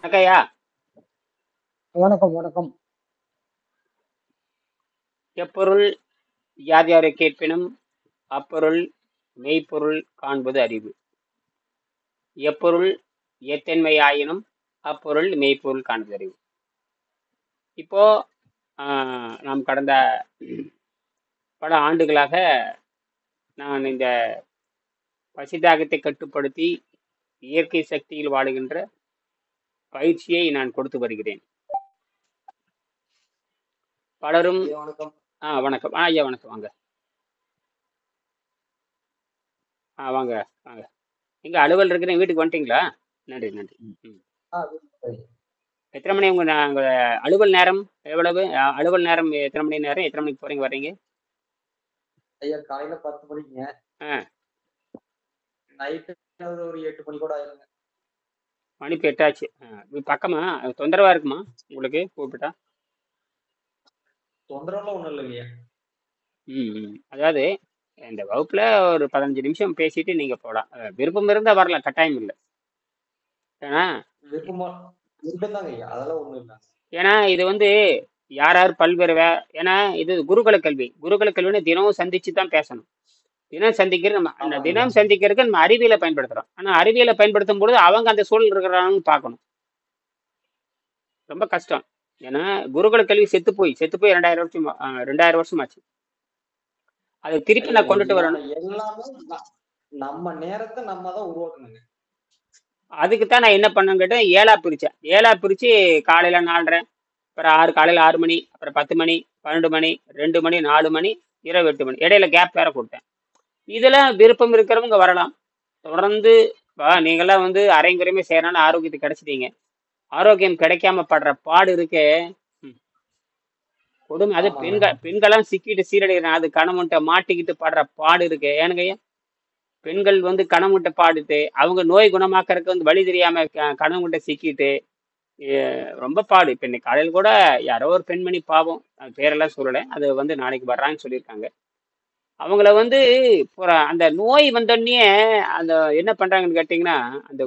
அக்கையா, வணக்கம் வணக்கம். எப்பொருள் யார் யாரை கேட்பினும் அப்பொருள் மெய்ப்பொருள் காண்பது அறிவு. எப்பொருள் எத்தன்மையாயினும் அப்பொருள் மெய்ப்பொருள் காண்பது அறிவு. இப்போ நாம் கடந்த பல ஆண்டுகளாக நான் இந்த பசிதாகத்தை கட்டுப்படுத்தி இயற்கை சக்தியில் வாழுகின்ற பயிற்சியை நான் கொடுத்து வருகிறேன். பலரும் ஐயா வணக்கம். வணக்கம். ஐயா வணக்கம். வாங்க. வாங்க வாங்க. எங்க அலுவல் இருக்கிறேன், வீட்டுக்கு வந்துட்டீங்களா? நன்றி நன்றி. ம். சரி. எத்தனை மணி உங்க அலுவல் நேரம் எவ்வளவு? அலுவல் நேரம் எத்தனை மணி நேரம்? எத்தனை மணிக்கு போறீங்க வர்றீங்க? ஐயா காலையில 10 மணிக்குங்க. ஆ நைட்டு ஒரு 8 மணி கூட ஆயிருங்க. மணி இப்போ 8 ஆச்சு. பக்கமா தொந்தரவா இருக்குமா உங்களுக்கு கூப்பிட்டா? தொந்தரவுலாம் ஒண்ணும் இல்லைங்கய்யா. அதாவது இந்த வகுப்புல ஒரு 15 நிமிஷம் பேசிட்டு நீங்க போகலாம். விருப்பம் இருந்தா வரலாம், கட்டாயம் இல்லை. ஏன்னா விருப்பமா விருப்பம் ஐயா, அதெல்லாம் ஒண்ணும் இல்லை. ஏன்னா இது வந்து யார் யார் பல்வேறு ஏன்னா இது குருகுல கல்வி. குருகுல கல்வின்னு தினமும் சந்திச்சு தான் பேசணும். தினம் சந்திக்கிறது நம்ம அந்த ஆமாங்க ஐயா. தினம் சந்திக்கிறதுக்கு நம்ம அறிவியலை பயன்படுத்துறோம். ஆனா அறிவியலை பயன்படுத்தும் பொழுது அவங்க அந்த சூழல் இருக்கிறாங்கன்னு பார்க்கணும். ரொம்ப கஷ்டம். ஏன்னா குருகுல கல்வி செத்து போய் 2000 வருஷம் ஆச்சு. அதை திருப்பி ஐயா நான் கொண்டுட்டு வரணும். எல்லாமே நம்ம நேரத்தை நம்ம தான் உருவாக்கணுங்க. அதுக்கு தான் நான் என்ன பண்ணேன்னு கேட்டேன், ஏழா பிரிச்சு காலையில 4:30, அப்புறம் 6, காலையில 6 மணி, அப்புறம் 10 மணி, 12 மணி, 2 மணி, 4 மணி, இரவு 8 மணி, இடையில கேப் வேற கொடுத்தேன். இதெல்லாம் விருப்பம் இருக்கிறவங்க வரலாம். தொடர்ந்து நீங்களாம் வந்து அரைங்குறையுமே செய்யறனால ஆரோக்கியத்தை கிடைச்சிட்டீங்க. ஆரோக்கியம் கிடைக்காம படுற பாடு இருக்கே, கொடுமை. அது ஆமாங்க. பெண்கள்லாம் சிக்கிட்டு சீரடைகிறாங்க. அது கணவன்கிட்ட மாட்டிக்கிட்டு படுற பாடு இருக்கு. ஏனுங்கய்யா, பெண்கள் வந்து கணவன்கிட்ட பாடுட்டு அவங்க நோய் குணமாக்கறதுக்கு வந்து வழி தெரியாம கணவன்கிட்ட சிக்கிட்டு ரொம்ப பாடு. இப்ப இன்னைக்கு காலையில் கூட யாரோ ஒரு பெண்மணி, பாவம், பேரெல்லாம் சொல்லலை, அது வந்து நாளைக்கு வர்றாங்கன்னு சொல்லியிருக்காங்க. அவங்கள வந்து அந்த நோய் வந்தோடனே அந்த என்ன பண்றாங்கன்னு கேட்டிங்கன்னா, அந்த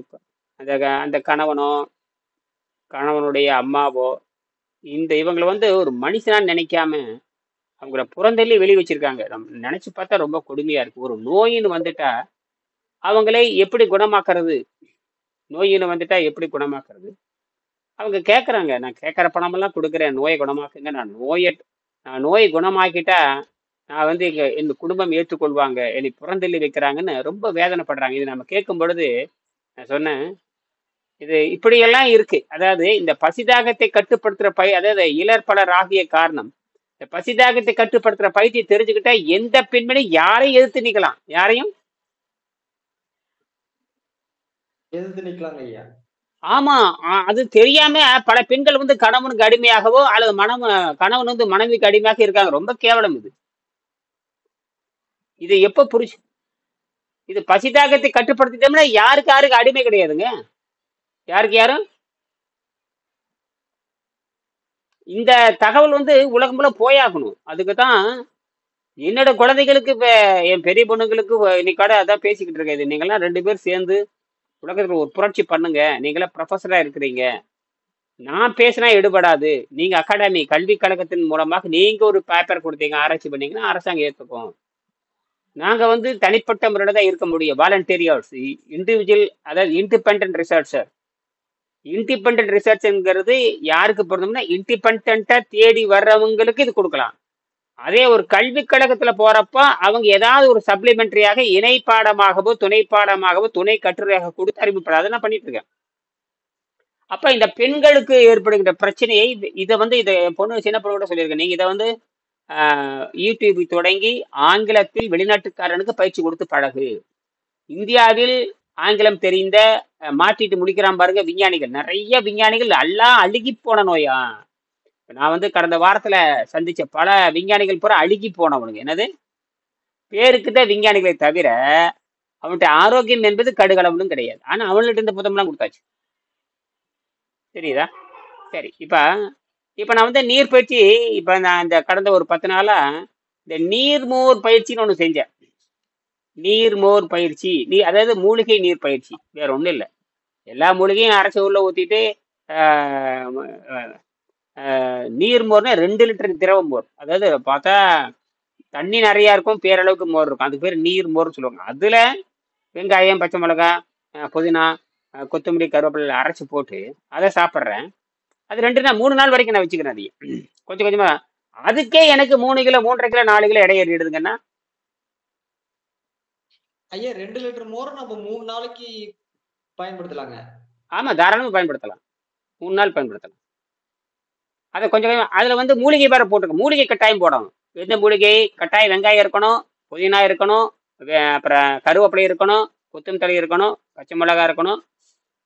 அந்த அந்த கணவனுடைய அம்மாவோ இவங்களை வந்து ஒரு மனுஷனா நினைக்காம அவங்கள புறந்தள்ளி வெளியே வச்சிருக்காங்க. நம்ம நினைச்சு பார்த்தா ரொம்ப கொடுமையா இருக்கு. ஒரு நோயின்னு வந்துட்டா அவங்களை எப்படி குணமாக்குறது? எப்படி குணமாக்குறது? அவங்க கேட்குறாங்க, நான் கேட்குற பணமெல்லாம் கொடுக்குறேன், நோயை குணமாக்குங்க. நான் நோயை குணமாக்கிட்டா நான் வந்து இந்த குடும்பம் ஏற்றுக்கொள்வாங்க, என்னை புறந்தள்ளி வைக்கிறாங்கன்னு ரொம்ப வேதனைப்படுறாங்க. இது நம்ம கேட்கும் பொழுது நான் சொன்னேன், இது இப்படியெல்லாம் இருக்கு. அதாவது இந்த பசிதாகத்தை கட்டுப்படுத்துற அதாவது இலற்பலர் ஆகிய காரணம். இந்த பசிதாகத்தை கட்டுப்படுத்துற பயிற்சியை தெரிஞ்சுக்கிட்டா எந்த பெண்மணி யாரையும் எதிர்த்து நிக்கலாம். யாரையும் எதிர்த்து நிக்கலாங்க ஐயா. ஆமா. அது தெரியாம பல பெண்கள் வந்து கணவனுக்கு அடிமையாகவோ அல்லது கணவன் வந்து மனைவிக்கு அடிமையாக இருக்காங்க. ரொம்ப கேவலம் இது. இது எப்ப புரிச்சு? இது பசிதாகத்தை கட்டுப்படுத்திட்டோம்னா யாருக்கு அடிமை கிடையாதுங்க. யாரும் இந்த தகவல் வந்து உலகம் போல போயாகணும். அதுக்கு தான் என்னோட குழந்தைகளுக்கு இப்ப என் பெரிய பொண்ணுங்களுக்கு இன்னைக்கு அதான் பேசிக்கிட்டு இருக்கேன். இது நீங்களாம் 2 பேர் சேர்ந்து உலகத்துல ஒரு புரட்சி பண்ணுங்க. நீங்களாம் ப்ரொஃபஸரா இருக்கிறீங்க, நான் பேசினா எடுபடாது. நீங்க அகாடமி கல்வி கழகத்தின் மூலமாக நீங்க ஒரு பேப்பர் கொடுத்தீங்க, ஆராய்ச்சி பண்ணீங்கன்னா அரசாங்கம் ஏற்றுக்கும். நாங்க வந்து தனிப்பட்ட முறையில தான் இருக்க முடியும். வாலண்டியர்ஸ், இண்டிவிஜுவல், அதாவது இண்டிபெண்டன்ட் ரிசர்ச்சர். இண்டிபெண்டன்ட் ரிசர்ச்ங்கிறது யாருக்கு பொருந்தும்னா இண்டிபெண்டா தேடி வர்றவங்களுக்கு இது கொடுக்கலாம். அதே ஒரு கல்வி கழகத்துல போறப்ப அவங்க ஏதாவது ஒரு சப்ளிமெண்டரியாக இணை பாடமாகவோ துணை பாடமாகவோ துணை கட்டுரையாக கொடுத்து அறிமுகப்படாது. அதெல்லாம் பண்ணிட்டு இருக்கேன். அப்ப இந்த பெண்களுக்கு ஏற்படுகின்ற பிரச்சனையை இதை என் பொண்ணு சின்ன பொண்ணு கூட சொல்லியிருக்கேன். நீங்க இதை வந்து யூடியூப் தொடங்கி ஆங்கிலத்தில் வெளிநாட்டுக்காரனுக்கு பயிற்சி கொடுத்து பழகு. இந்தியாவில் ஆங்கிலம் தெரிந்த மாற்றிட்டு முடிக்கிறான் பாருங்க விஞ்ஞானிகள், நிறைய விஞ்ஞானிகள் எல்லாம் அழுகி போன நோயா. நான் வந்து கடந்த வாரத்துல சந்திச்ச பல விஞ்ஞானிகள் பூரா அழுகி போனவனுங்க. என்னது, பேருக்குதான் விஞ்ஞானிகளை தவிர அவன்கிட்ட ஆரோக்கியம் என்பது கடுகளவுன்னு கிடையாது. ஆனா அவன்கிட்ட இந்த புத்தகம்லாம் கொடுத்தாச்சு. தெரியுதா? சரி. இப்ப நான் வந்து நீர் பயிற்சி, இப்ப நான் இந்த கடந்த ஒரு 10 நாளா இந்த நீர்மோர் பயிற்சின்னு ஒண்ணு செஞ்சேன். நீர்மோர் பயிற்சி, அதாவது மூலிகை நீர் பயிற்சி, வேற ஒண்ணும் இல்லை. எல்லா மூலிகையும் அரைச்சி உள்ள ஊத்திட்டு நீர்மோர்னா 2 லிட்டர் திரவ மோர். அதாவது பார்த்தா தண்ணி நிறையா இருக்கும், பேரளவுக்கு மோர் இருக்கும். அதுக்கு பேர் நீர் மோர்னு சொல்லுவாங்க. அதுல வெங்காயம், பச்சை மிளகா, புதினா, கொத்தமல்லி, கருவேப்பிலை அரைச்சி போட்டு அதை சாப்பிட்றேன். அது 3 நாள் வரைக்கும் நான் வச்சுக்கிறேன். அதையும் கொஞ்சம் கொஞ்சமா. அதுக்கே எனக்கு 3 கிலோ 3.5 கிலோ 4 கிலோ எடை ஏறிடுதுங்கன்னா. ஐயா 2 லிட்டர் மோர் நம்ம 3 நாளைக்கு பயன்படுத்தலாங்க. ஆமா, தாராளமா பயன்படுத்தலாம். 3 நாள் பயன்படுத்தலாம். அதை கொஞ்சம் கொஞ்சம் அதுல மூலிகை வேற போட்டுருக்கோம். மூலிகை கட்டாயம் போடணும். எந்த மூலிகை? கட்டாயம் வெங்காயம் இருக்கணும், புதினா இருக்கணும், அப்புறம் கருவேப்பிலை இருக்கணும், கொத்தமல்லி தழை இருக்கணும், பச்சை மிளகாய் இருக்கணும்,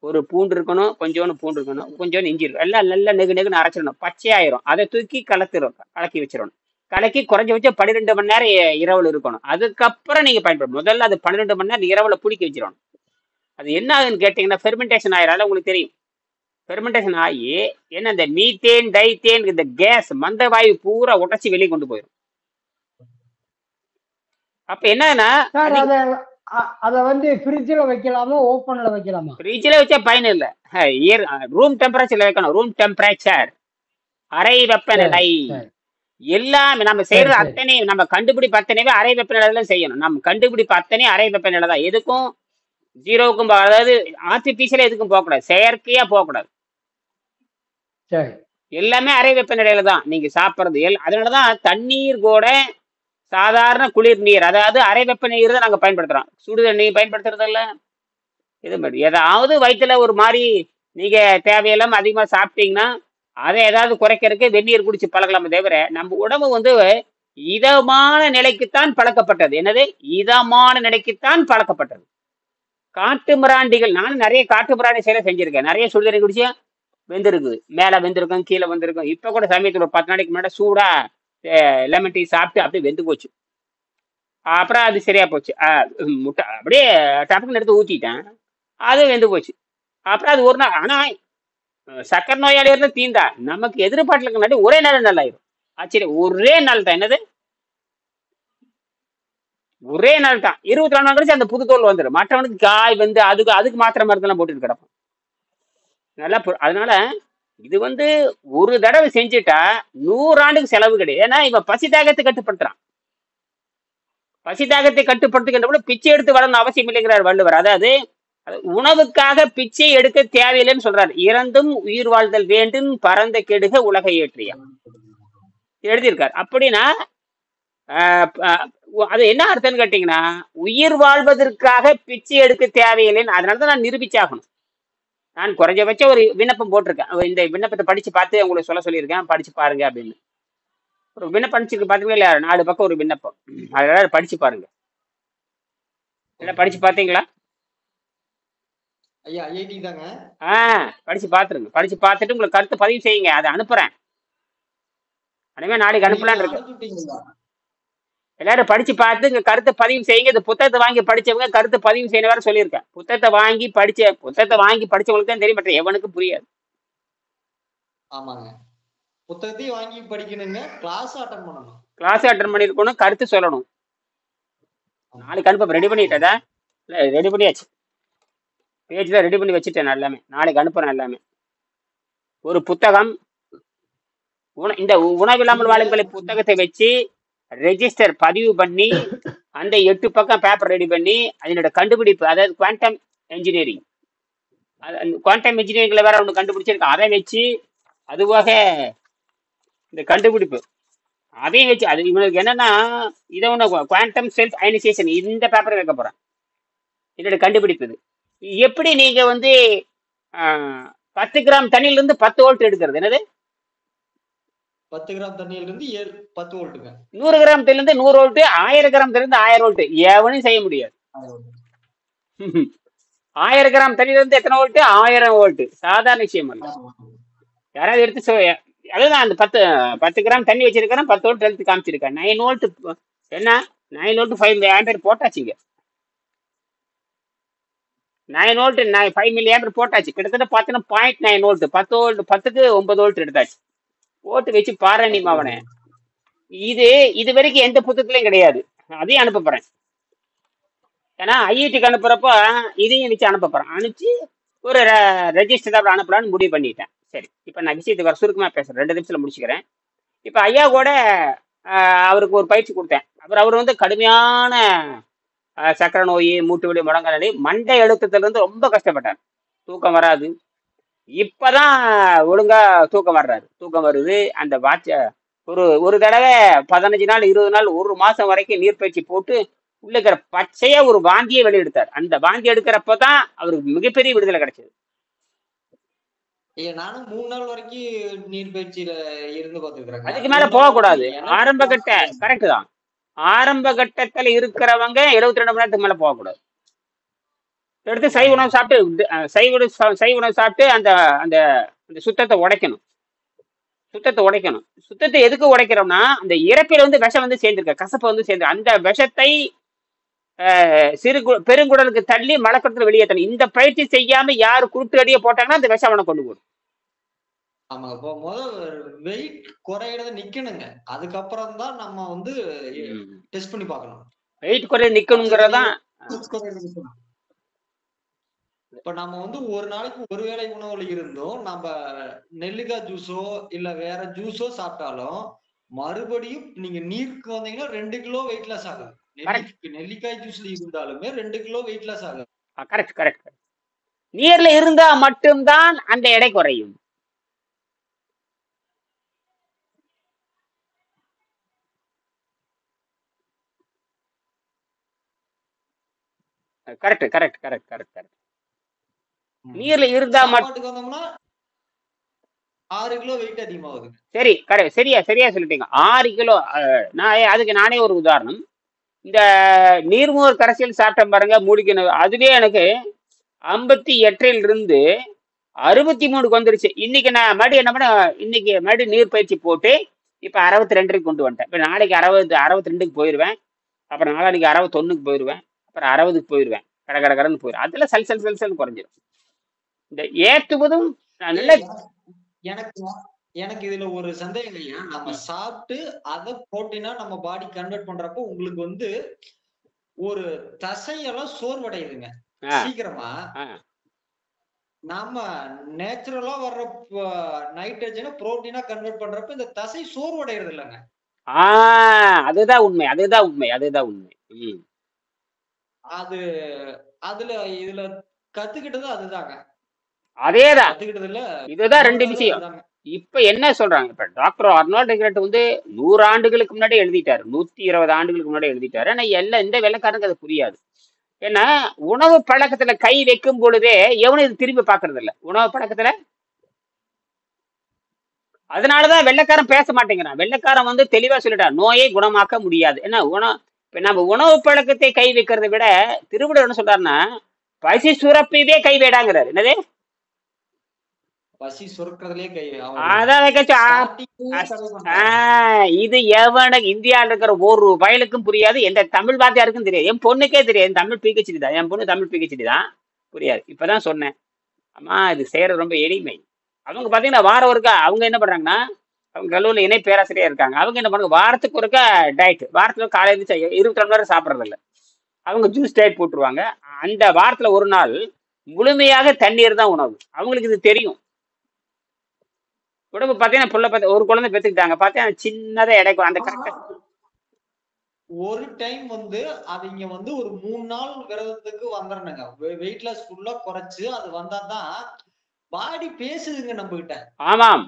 ஒரு பூண்டு இருக்கணும், கொஞ்சோண்டு பூண்டு இருக்கணும், கொஞ்சோண்டு இஞ்சி இருக்கும். எல்லாம் நல்லா நெகுன்னு அரைச்சிடணும். பச்சையாயிரும். அதை தூக்கி கலக்கி வச்சிடணும். கலக்கி குறைஞ்சபட்சம் 12 மணி நேரம் இரவுல இருக்கணும். அதுக்கப்புறம் நீங்க பயன்படும். முதல்ல அது 12 மணி நேரம் இரவுல புளிக்க வச்சிடணும். அது என்ன ஆகுதுன்னு கேட்டீங்கன்னா, ஃபெர்மெண்டேஷன் ஆயிரால உங்களுக்கு தெரியும். ஃபெர்மெண்டேஷன் ஆகி என்ன இந்த மீத்தேன், டைத்தேன், இந்த கேஸ் மந்த வாயு பூரா உடச்சி வெளியே கொண்டு போயிடும். அப்ப என்னன்னா அத ஃப்ரிட்ஜ்ல வைக்கலாமா, ஓபன்ல வைக்கலாமா? ஃப்ரிட்ஜ்ல வச்சா பயன் இல்ல. ரூம் டெம்பரேச்சர்ல வைக்கணும். ரூம் டெம்பரேச்சர், அறை வெப்பநிலை. எல்லாம் நம்ம செய்யறது அத்தனை, நம்ம கண்டுபிடிப்பு அத்தனைவே அறை வெப்பநிலை செய்யணும். நம்ம கண்டுபிடிப்பு அத்தனை அறை வெப்பநிலை தான். எதுக்கும் 0க்கும், அதாவது ஆர்டிபிஷியலா எதுக்கும் போகக்கூடாது, செயற்கையா போகக்கூடாது. எல்லாமே அறை வெப்பநிலையில தான் நீங்க சாப்பிட்றது. அதனாலதான் தண்ணீர் கூட சாதாரண குளிர் நீர், அதாவது அறை வெப்ப நீர் தான் நாங்க பயன்படுத்துறோம். சுடு தண்ணி பயன்படுத்துறது இல்ல. இது மாதிரி ஏதாவது வயிற்றுல ஒரு மாதிரி நீங்க தேவையெல்லாம் அதிகமா சாப்பிட்டீங்கன்னா அதை ஏதாவது குறைக்கிறதுக்கு வெந்நீர் குடிச்சு பழகலாமே தவிர, நம்ம உடம்பு இதமான நிலைக்குத்தான் பழக்கப்பட்டது. என்னது? இதமான நிலைக்குத்தான் பழக்கப்பட்டது. காட்டு மிராண்டிகள், நானும் நிறைய காட்டு மிராண்டி செயலை செஞ்சிருக்கேன். நிறைய சுடுதண்ணி குடிச்சு வெந்திருக்கு, மேல வெந்திருக்கும், கீழே வெந்திருக்கும். இப்ப கூட சமயத்தில் ஒரு 10 நாளைக்கு முன்னாடி சூடா லெமன் டீ சாப்பிட்டு அப்படியே வெந்து போச்சு. அப்புறம் அது சரியா போச்சு. முட்டை அப்படியே டப்புன்னு எடுத்து ஊற்றிட்டேன், அது வெந்து போச்சு. அப்புறம் அது ஒரு நாள். ஆனா சக்கரை நோயாளியா இருந்தா தீந்தா, நமக்கு எதிர்பார்ட்டில் இருக்க ஒரே நாள் நல்லாயிரும். ஆச்சரியம், ஒரே நாள் தான். என்னது? ஒரே நாள் தான். 24 நாள் கழிச்சு அந்த புது தோல் வந்துடும். மற்றவனுக்கு காய் வந்து அதுக்கு மாத்திரை மருந்தெல்லாம் போட்டுட்டு கிடப்போம். நல்லா. அதனால இது ஒரு தடவை செஞ்சுட்டா 100 ஆண்டுக்கு செலவு கிடையாது. ஏன்னா இவன் பசி தாகத்தை கட்டுப்படுத்துறான். பசி தாகத்தை கட்டுப்படுத்துகின்ற பிச்சை எடுத்து வரணும் அவசியம் இல்லைங்கிறார் வள்ளுவர். அதாவது உணவுக்காக பிச்சை எடுக்க தேவையில்லைன்னு சொல்றாரு. இறந்தும் உயிர் வாழ்தல் வேண்டும், பரந்த கெடுக உலகை ஏற்றியா எழுதியிருக்காரு. அப்படின்னா அது என்ன அர்த்தம்னு கேட்டீங்கன்னா, உயிர் வாழ்வதற்காக பிச்சை எடுக்க தேவையில்லைன்னு. அதனாலதான் நான் நிரூபிச்சாகணும். நான் குறைஞ்சபட்சம் ஒரு விண்ணப்பம் போட்டிருக்கேன். இந்த விண்ணப்பத்தை படிச்சு பார்த்து உங்களுக்கு சொல்லியிருக்கேன், படிச்சு பாருங்க அப்படின்னு. ஒரு விண்ணப்பம் பார்த்தீங்களா இல்லையா? 4 பக்கம் ஒரு விண்ணப்பம். அதனால படிச்சு பாருங்க. எல்லாம் படிச்சு பார்த்தீங்களா? ஐயா ஐஐடி தாங்க. படிச்சு பார்த்துருங்க. படிச்சு பார்த்துட்டு உங்களுக்கு கருத்து பதிவு செய்யுங்க. அதை அனுப்புறேன். அனுப்பி நாளைக்கு அனுப்பலான்னு இருக்கு. எல்லாரும் படிச்சு பார்த்து இங்க கருத்தை பதிவு செய்யுங்க. இந்த புத்தகத்தை வாங்கி படிச்சவங்க கருத்து பதிவு செய்யணும் வேற சொல்லியிருக்கேன். புத்தகத்தை வாங்கி படிச்சவங்களுக்கு தான் தெரியும், பட் எவனுக்கும் புரியாது. ஆமாங்க, புத்தகத்தையும் வாங்கி படிக்கணுங்க, கிளாஸ் அட்டெண்ட் பண்ணணும். கிளாஸ் அட்டெண்ட் பண்ணிருக்கணும், கருத்து சொல்லணும். நாளைக்கு அனுப்ப ரெடி பண்ணிட்டதா? இல்லை, ரெடி பண்ணியாச்சு. பேஜ் தான் ரெடி பண்ணி வச்சுட்டேன் எல்லாமே. நாளைக்கு அனுப்புறேன் எல்லாமே. ஒரு புத்தகம், இந்த உணவில்லாமல் வாழுங்களை புத்தகத்தை வச்சு ரெஜிஸ்டர் பதிவு பண்ணி அந்த 8 பக்கம் பேப்பர் ரெடி பண்ணி அதனோட கண்டுபிடிப்பு, அதாவது குவாண்டம் இன்ஜினியரிங், குவாண்டம் இன்ஜினியரிங்ல வேற ஒன்று கண்டுபிடிச்சிருக்கு. அதை வச்சு அதுவாக இந்த கண்டுபிடிப்பு அதையும் வச்சு அது இவனுக்கு என்னன்னா, இதை ஒன்று குவாண்டம் செல்ஃப் அயனைசேஷன், இந்த பேப்பரை வைக்க போறேன். இதோட கண்டுபிடிப்பு இது. எப்படி நீங்க 10 கிராம் தண்ணியில இருந்து 10 வோல்ட் எடுக்கிறது? என்னது? 10 கிராம் தண்ணியில இருந்து 10 வோல்ட்டுங்க. 100 கிராம் தண்ணில இருந்து 100 வோல்ட், 1000 கிராம் தண்ணில இருந்து 1000 வோல்ட். எவனும் செய்ய முடியாது. 1000 கிராம் தண்ணில இருந்து எத்தனை வோல்ட்? 1000 வோல்ட். சாதாரண விஷயம் அல்ல. யாராவது எடுத்து அதுதான் அந்த 10 கிராம் தண்ணி வச்சிருக்கிறேன், 10 வோல்ட் எடுத்து காமிச்சிருக்கேன். 9 வோல்ட் என்ன? 9 வோல்ட் 5 ஆம்பியர் போட்டாச்சுங்க. 9 வோல்ட் 5 மில்லி ஆம்பியர் போட்டாச்சு. கிட்டத்தட்ட பார்த்தீங்கன்னா 0.9 வோல்ட். 10 வோல்ட் 10க்கு 9 வோல்ட் எடுத்தாச்சு. போட்டு வச்சு பாரு நீ அவனை. இது வரைக்கும் எந்த புத்தகத்திலையும் கிடையாது. அதையும் அனுப்ப போறேன். ஏன்னா ஐஐடிக்கு அனுப்புறப்ப இதையும் வச்சு அனுப்ப போறேன். அனுப்பிச்சு ஒரு ரெஜிஸ்டர் தான் அனுப்பலான்னு முடிவு பண்ணிட்டேன். சரி, இப்போ நான் விஷயத்துக்கு வர சுருக்கமாக பேசுகிறேன், 2 நிமிஷத்தில் முடிச்சுக்கிறேன். இப்போ ஐயா கூட அவருக்கு ஒரு பயிற்சி கொடுத்தேன். அப்புறம் அவர் வந்து கடுமையான சக்கரை நோய், மூட்டு வலி, முடங்கால் வலி, மண்டை அழுத்தத்துல இருந்து ரொம்ப கஷ்டப்பட்டார். தூக்கம் வராது. இப்பதான் ஒழுங்கா தூக்கம் வர்றாரு, தூக்கம் வருது. அந்த வாட்ச ஒரு ஒரு தடவை 15 நாள் 20 நாள் 1 மாசம் வரைக்கும் நீர்ப்பயிற்சி போட்டு உள்ள இருக்கிற பச்சையா ஒரு வாந்தியை வெளியெடுத்தார். அந்த வாந்தி எடுக்கிறப்பதான் அவருக்கு மிகப்பெரிய விடுதலை கிடைச்சது. நானும் 3 நாள் வரைக்கும் நீர் பயிற்சியில இருந்து பாத்துக்கிறேங்க. அதுக்கு மேல போகக்கூடாது. ஆரம்ப கட்ட கரெக்ட் தான். ஆரம்ப கட்டத்துல இருக்கிறவங்க 72 மணி நேரத்துக்கு மேல போகக்கூடாது. எடுத்து சைவ உணவு சாப்பிட்டு சைவ உணவு சாப்பிட்டு அந்த அந்த அந்த சுத்தத்தை உடைக்கணும். சுத்தத்தை எதுக்கு உடைக்கிறோம்னா, அந்த இறப்பில வந்து விஷம் வந்து சேர்ந்திருக்க, கசப்பு வந்து சேர்ந்து அந்த விஷத்தை பெருங்குடலுக்கு தள்ளி மலக்கத்துல வெளியேற்றணும். இந்த பயிற்சி செய்யாம யாரு குருட்டு அடியை போட்டாங்கன்னா அந்த விஷம் அவனை கொண்டு போடும். ஆமா, இப்போ வெயிட் குறையறத நிக்கணுங்க. அதுக்கப்புறம் தான் நம்ம வந்து டெஸ்ட் பண்ணி பார்க்கணும். வெயிட் குறைய நிக்கணுங்கிறதான். இப்ப நம்ம வந்து ஒரு நாளைக்கு ஒரு வேளை உணவுல இருந்தோம், நம்ம நெல்லிக்காய் ஜூஸோ இல்ல வேற ஜூஸோ சாப்பிட்டாலும் மறுபடியும் நீங்க நீருக்கு வந்தீங்கன்னா 2 கிலோ வெயிட் லாஸ் ஆகுது. நெல்லிக்காய் ஜூஸ்ல இருந்தாலுமே 2 கிலோ வெயிட் லாஸ் ஆகுது. கரெக்ட். நீர்ல இருந்தா மட்டும்தான் அந்த எடை குறையும். கரெக்ட். நீர்ல இருந்தா மட்டும் வந்தோம்னா 6 கிலோ வெயிட் அதிகமாகுது. சரி, சரியா சொல்லிட்டீங்க. 6 கிலோ. அதுக்கு நானே ஒரு உதாரணம். இந்த நீர்மோர் கரைசல் சாப்பிட்டேன் பாருங்க, மூடிக்கணும். அதுவே எனக்கு 58 இருந்து 63 வந்துருச்சு. இன்னைக்கு நான் மறுபடியும் என்ன பண்ண, இன்னைக்கு மறுபடியும் நீர் பயிற்சி போட்டு இப்ப 62 கொண்டு வந்துட்டேன். இப்ப நாளைக்கு 62க்கு போயிடுவேன். அப்புறம் நாளைக்கு 61க்கு போயிடுவேன். அப்புறம் 60க்கு போயிடுவேன். கடன்னு போயிடும். அதுல சல் குறைஞ்சிடும். இந்த ஏற்றுவதும் நல்ல. எனக்கு இதுல ஒரு சந்தேகம் இல்லையா, நம்ம சாப்பிட்டு அதை புரோட்டீனா நம்ம பாடி கன்வெர்ட் பண்றப்போ உங்களுக்கு வந்து ஒரு தசையெல்லாம் சோர்வடையுதுங்க சீக்கிரமா. நாம நேச்சுரலா வர்ற நைட்ரஜனை புரோட்டீனா கன்வெர்ட் பண்றப்ப இந்த தசை சோர்வடைகிறது இல்லைங்க. அதுதான் உண்மை. அது அதுல இதுல கத்துக்கிட்டது அதுதாங்க. அதேதான். இதுதான் 2 விஷயம். இப்ப என்ன சொல்றாங்க, இப்ப டாக்டர் அர்னால்ட் ரெக்ரட் வந்து 100 ஆண்டுகளுக்கு முன்னாடி எழுதிட்டாரு, 120 ஆண்டுகளுக்கு முன்னாடி எழுதிட்டாரு. ஆனா எல்லாம் இந்த வெள்ளக்காரனுக்கு அது புரியாது. ஏன்னா உணவு பழக்கத்துல கை வைக்கும் பொழுதே எவனும் இது திரும்பி பாக்குறது இல்ல உணவு பழக்கத்துல. அதனாலதான் வெள்ளைக்காரன் பேச மாட்டேங்கிறான். வெள்ளைக்காரன் வந்து தெளிவா சொல்லிட்டான், நோயை குணமாக்க முடியாது. ஏன்னா இப்ப நம்ம உணவு பழக்கத்தை கை வைக்கிறத விட திருவிழா என்ன சொல்றாருன்னா, பசி சுரப்பவே கை வேடாங்கிறாரு. என்னது பசி சுரக்கிறதுலே கை. இது எவனுக்கு இந்தியாவில் இருக்கிற ஒரு வயலுக்கும் புரியாது, எந்த தமிழ் வாத்தியாருக்கும் தெரியாது. என் பொண்ணுக்கே தெரியாது. தமிழ் பிஹெச்டி தான், என் பொண்ணு தமிழ் பிஹெச்டி தான், புரியாது. இப்பதான் சொன்னேன், அம்மா இது செய்யறது ரொம்ப எளிமை. அவங்க பாத்தீங்கன்னா வாரம் ஒருக்கா அவங்க என்ன பண்றாங்கன்னா, அவங்க கல்லூரியில் இணை பேராசிரியர் இருக்காங்க. அவங்க என்ன பண்ணுங்க, வாரத்துக்கு ஒருக்கா டயட். வாரத்துல காலையில 22 மணி நேரம் சாப்பிட்றது இல்லை. அவங்க ஜூஸ் டயட் போட்டுருவாங்க. அந்த வாரத்துல ஒரு நாள் முழுமையாக தண்ணீர் தான் உணவு. அவங்களுக்கு இது தெரியும். உடம்பு பார்த்தீங்கன்னா புள்ள பார்த்து ஒரு குழந்தை பெற்றுக்கிட்டாங்க, பார்த்தீங்கன்னா சின்னதா எடைக்கும் அந்த கரெக்டா. ஒரு டைம் வந்து அவங்க வந்து ஒரு 3 நாள் விரதத்துக்கு வந்துடணுங்க. வெயிட் லாஸ் ஃபுல்லா குறைச்சு அது வந்தாதான் பாடி பேசுதுங்க நம்ம கிட்ட. ஆமாம்,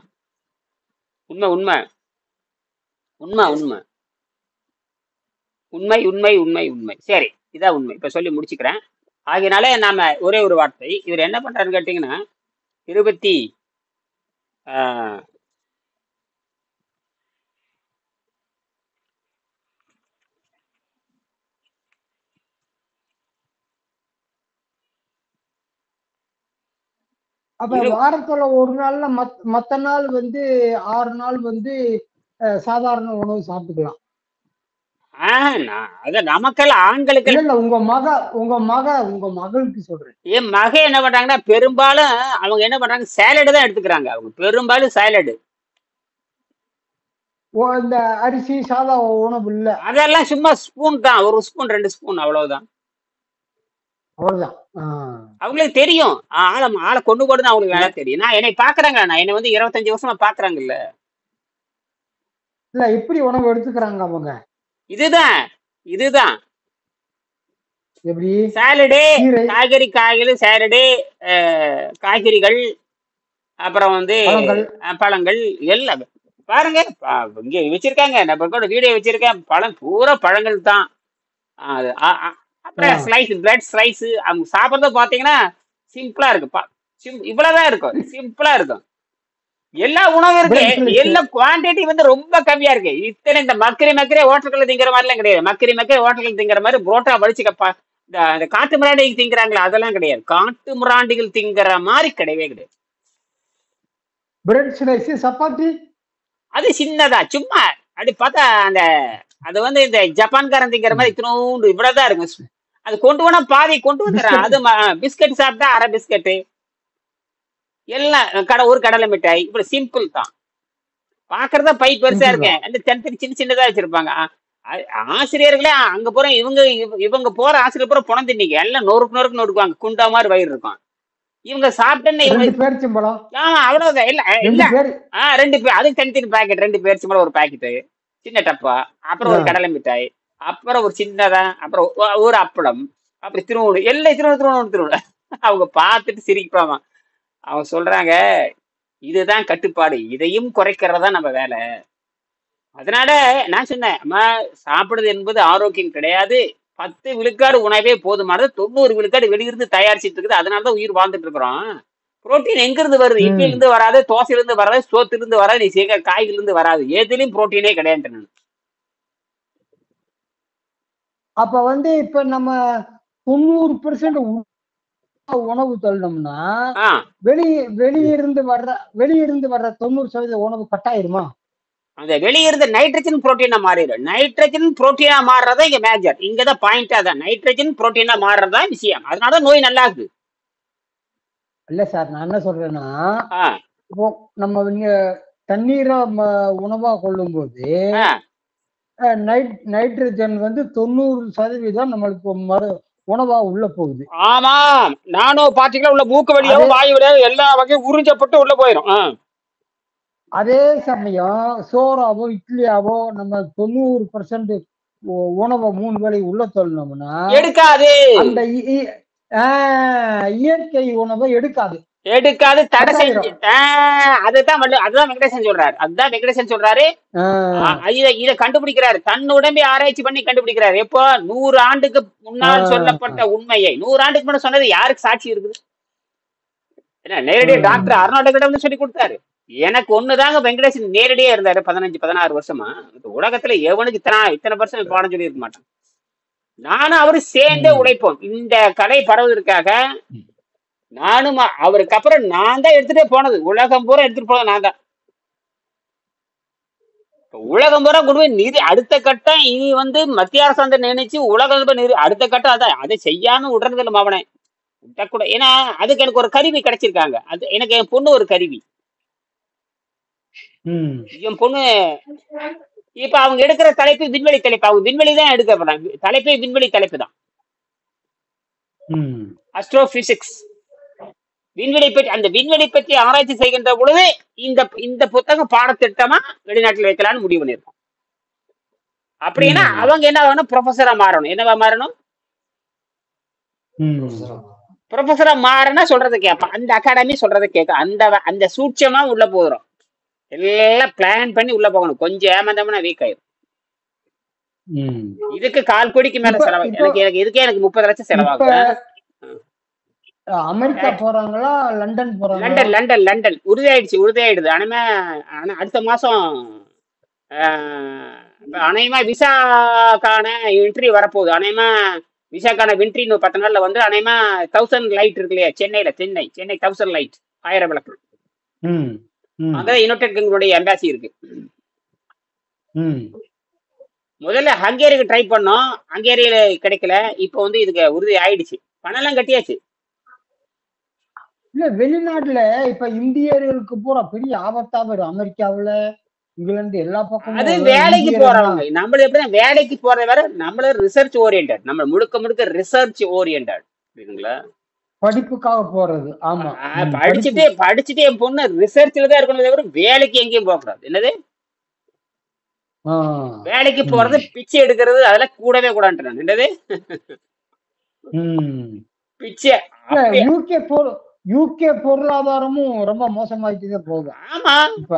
உண்மை உண்மை உண்மை உண்மை உண்மை உண்மை உண்மை உண்மை. சரி, இதான் உண்மை. இப்ப சொல்லி முடிச்சுக்கிறேன். ஆகையினால நாம ஒரே ஒரு வார்த்தை, இவர் என்ன பண்றாருன்னு கேட்டீங்கன்னா, 20 அப்ப வாரத்துல ஒரு நாள்ல மத்த நாள் வந்து 6 நாள் வந்து சாதாரண உணவு சாப்பிட்டுக்கலாம். நமக்கெல்லாம் ஆண்களுக்கு இல்ல, உங்க மகளுக்கு சொல்றேன். என் மக என்ன பண்றாங்கன்னா, பெரும்பாலும் அவங்க என்ன பண்றாங்க, சேலடு தான் எடுத்துக்கிறாங்க. அவங்க பெரும்பாலும் சேலடு. இந்த அரிசி சாதா உணவு இல்ல, அதெல்லாம் சும்மா ஸ்பூன் தான், ஒரு ஸ்பூன் 2 ஸ்பூன் அவ்வளவுதான். அவ்வளவுதான். அவங்களுக்கு தெரியும். ஆளை கொண்டு போடுன்னு அவங்களுக்கு நல்லா தெரியும். நான் என்னை பாக்குறாங்க, நான் என்னை வந்து 25 வருஷமா பாக்குறாங்கல்ல. இல்ல எப்படி உணவு எடுத்துக்கிறாங்க அவங்க? இதுதான் இதுதான் எப்படி சாலடு, கீரை காய்கறி சாலடு, காய்கறிகள், அப்புறம் வந்து பழங்கள் பழங்கள் எல்லாம் பாருங்க. இங்க வச்சிருக்காங்க, நம்ம கூட வீடியோ வச்சிருக்கேன். பழம் பூரா பழங்கள் தான். அப்புறம் ஸ்லைஸ், பிரெட் ஸ்லைஸ். அவங்க சாப்பிட்றத பாத்தீங்கன்னா சிம்பிளா இருக்கு. இவ்வளவுதான் இருக்கும், சிம்பிளா இருக்கும். எல்லா உணவும் இருக்கு, எல்லா குவான்டிட்டி வந்து ரொம்ப கம்மியா இருக்கு. இத்தனை இந்த மக்கரி ஹோட்டல்கள் திங்கிற மாதிரி எல்லாம் கிடையாது. மக்கரி ஹோட்டல்கள் திங்கிற மாதிரி புரோட்டா வலிச்சுக்கப்பா இந்த காட்டு மிராண்டிகள் திங்கிறாங்களா, அதெல்லாம் கிடையாது. காட்டு மிராண்டிகள் திங்கிற மாதிரி கிடையவே கிடையாது. பிரெட் ஸ்லைஸ், சப்பாத்தி அது சின்னதா சும்மா அப்படி பார்த்தா அது வந்து இந்த ஜப்பான்காரன் திங்கிற மாதிரி இத்தினோண்டு இவ்வளவுதான் இருக்கும். அது கொண்டு போனா பாதி கொண்டு வந்துடுறேன். அது பிஸ்கட் சாப்பிட்டா அரை பிஸ்கட்டு, எல்லாம் ஒரு கடலை மிட்டாய், இப்படி சிம்பிள் தான். பாக்குறதா பை பெருசா இருக்கேன், அந்த சின்ன சின்னதா வச்சிருப்பாங்க. ஆசிரியர்களே அங்க போற இவங்க போற ஆசிரியர் பூரா பணம் தின்னிங்க, எல்லாம் நொறுக்கு நொறுக்குவாங்க, குண்டா மாதிரி வயிறு இருக்கும். இவங்க சாப்பிட்டேன்னு அவ்வளவுதான். இல்ல இல்ல 2 பேர், அதுக்கு தனித்தனி பாக்கெட், 2 பேரிச்சம்பழம் ஒரு பாக்கெட்டு, சின்ன டப்பா, அப்புறம் ஒரு கடலை மிட்டாய், அப்புறம் ஒரு சின்னதா, அப்புறம் ஒரு அப்பளம், அப்படி திருவண்ணு எல்லாம் திருவண்ணு. அவங்க பார்த்துட்டு சிரிப்பாங்க. அவங்க சொல்றாங்க, இதுதான் கட்டுப்பாடு, இதையும் குறைக்கிறதா நம்ம வேலை. அதனால நான் சொன்னேன், அம்மா சாப்பிடுறது என்பது ஆரோக்கியம் கிடையாது. 10 விழுக்காடு உணவே போதுமானது, 90 விழுக்காடு வெளியிருந்து தயாரிச்சுட்டு இருக்குது. அதனாலதான் உயிர் வாழ்ந்துட்டு இருக்கிறோம். புரோட்டீன் எங்க இருந்து வருது? இட்லில இருந்து வராது, தோசையில இருந்து வராது, சோத்துல இருந்து வராது, நீ சேர்க்க காய்கறில இருந்து வராது. எதுலயும் புரோட்டீனே கிடையாது. நான் அப்ப வந்து இப்ப நம்ம 90% உணவு தள்ளணும்னா வெளியிருந்து வர்ற 90% உணவு கட்டாயிருமா? அந்த வெளியிருந்து நைட்ரஜன் புரோட்டீனா மாறிடும். நைட்ரஜன் புரோட்டீனா மாறுறதா இங்க மேஜர், இங்கதான் பாயிண்டா தான். நைட்ரஜன் புரோட்டீனா மாறுறதா விஷயம். அதனாலதான் நோய் நல்லா இருக்கு. இல்ல சார், நான் என்ன சொல்றேன்னா, இப்போ நம்ம தண்ணீரை உணவா கொள்ளும் போது நைட்ரஜன் வந்து 90% நம்மளுக்கு உணவா உள்ள போகுது. ஆமா, நானோ பார்ட்டிகளா உள்ள மூக்கு வழியாவும் வாயு வழியாவும் எல்லா வகையும் உறிஞ்சப்பட்டு உள்ள போயிடும். அதே சமயம் சோறாவோ இட்லியாவோ நம்ம 90% உணவை 3 வேளை உள்ள தள்ளணும்னா எடுக்காது. அந்த இயற்கை உணவை எடுக்காது, தடை செஞ்சு. அதுதான் வெங்கடேசன் சொல்றாரு. இதை கண்டுபிடிக்கிறாரு, தன் உடம்பை ஆராய்ச்சி பண்ணி கண்டுபிடிக்கிறாரு. எப்போ 100 ஆண்டுக்கு முன்னால் சொல்லப்பட்ட உண்மையை 100 ஆண்டுக்கு முன்னாடி சொன்னது யாருக்கு சாட்சி இருக்குது? நேரடியா டாக்டர் அர்னால்டு கிட்ட வந்து சொல்லி கொடுத்தாரு. எனக்கு ஒண்ணுதாங்க வெங்கடேசன் நேரடியா இருந்தாரு 15-16 வருஷமா. உலகத்துல எவனுக்கு இத்தனை வருஷம் பாடம் சொல்லி இருக்க மாட்டான். நானும் அவரு சேர்ந்தே உழைப்போம் இந்த கலை பரவுவதற்காக. நானும் அவருக்கு அப்புறம் நான் தான் எடுத்துட்டே போனது, உலகம் பூரா எடுத்துட்டு போனது நான் தான். உலகம் பூரா கொண்டு போய் நிதி அடுத்த கட்டம் இனி வந்து மத்திய அரசாங்கம் நினைச்சு உலகம் அடுத்த கட்டம் அதான். அதை செய்யாம விடுறதில்ல மாவனே, விட்டக்கூட. ஏன்னா அதுக்கு எனக்கு ஒரு கருவி கிடைச்சிருக்காங்க. அது எனக்கு என் பொண்ணு ஒரு கருவி. என் பொண்ணு இப்ப அவங்க எடுக்கிற தலைப்பு விண்வெளி தலைப்பு. அவங்க விண்வெளி தான் எடுக்க போறாங்க. தலைப்பே விண்வெளி தலைப்பு தான், அஸ்ட்ரோபிசிக்ஸ். விண்வெளி பற்றி, அந்த விண்வெளி பற்றி ஆராய்ச்சி செய்கின்ற பொழுது இந்த புத்தகம் பாடத்திட்டமா வெளிநாட்டில் வைக்கலாம்னு முடிவு பண்ணிருக்கோம். அப்படின்னா அவங்க என்ன ஆகணும்? ப்ரொஃபஸரா மாறணும். என்னவா மாறணும்? ப்ரொஃபஸரா மாறினா சொல்றதை கேட்பான். அந்த அகாடமி சொல்றதை கேட்க அந்த சூட்சமா உள்ள போகிறோம். எல்லாம் பிளான் பண்ணி உள்ள போகணும். கொஞ்சம் ஏமாந்தோம்னா வீக் ஆயிரும். இதுக்கு 1/4 கோடிக்கு மேல செலவு. இதுக்கே எனக்கு 30 லட்சம் செலவாகும். அமெரிக்கா போறாங்களா, லண்டன் போறாங்களா? லண்டன் உறுதியாயிடுது. ஆனா அடுத்த மாசம் அநேகமா விசாக்கான என்ட்ரி வரப்போகுது. அநேகமா விசாக்கான வென்ட்ரி 10 நாள்ல வந்து அநேகமா 1000 லைட் இருக்கு இல்லையா, சென்னை 1000 லைட், 1000 விளக்கு. அங்க யுனைடெட் கிங்டமுடைய எம்பாசி இருக்கு. முதல்ல ஹங்கேரிக்கு ட்ரை பண்ணோம், ஹங்கேரியில கிடைக்கல. இப்ப வந்து இதுக்கு உறுதி ஆயிடுச்சு, பணம் எல்லாம் கட்டியாச்சு. இல்ல வெளிநாட்டுல இப்ப இந்தியர்களுக்கு பூரா பெரிய ஆபத்தா வரும். அமெரிக்காவுல, இங்கிலாந்து, எல்லா பக்கமும். அது வேலைக்கு போறவங்க. நம்மள எப்படின்னா வேலைக்கு போறத வேற, நம்மள ரிசர்ச் ஓரியன்ட். நம்ம முழுக்க ரிசர்ச் ஓரியன்ட். புரியுதுங்களா? படிப்புக்காக போறது. ஆமா. படிப்பு. படிச்சுட்டு என் பொண்ணு ரிசர்ச்ல தான் இருக்கணும் தவிர வேலைக்கு எங்கேயும் போகக்கூடாது. என்னது ஆ. வேலைக்கு போறது, பிச்சை எடுக்கிறது அதெல்லாம் கூடவே கூடாது. என்னது பிச்சை யூகே பொருளாதாரமும் ரொம்ப மோசமாயிட்டே போகுது. ஆமா, இப்ப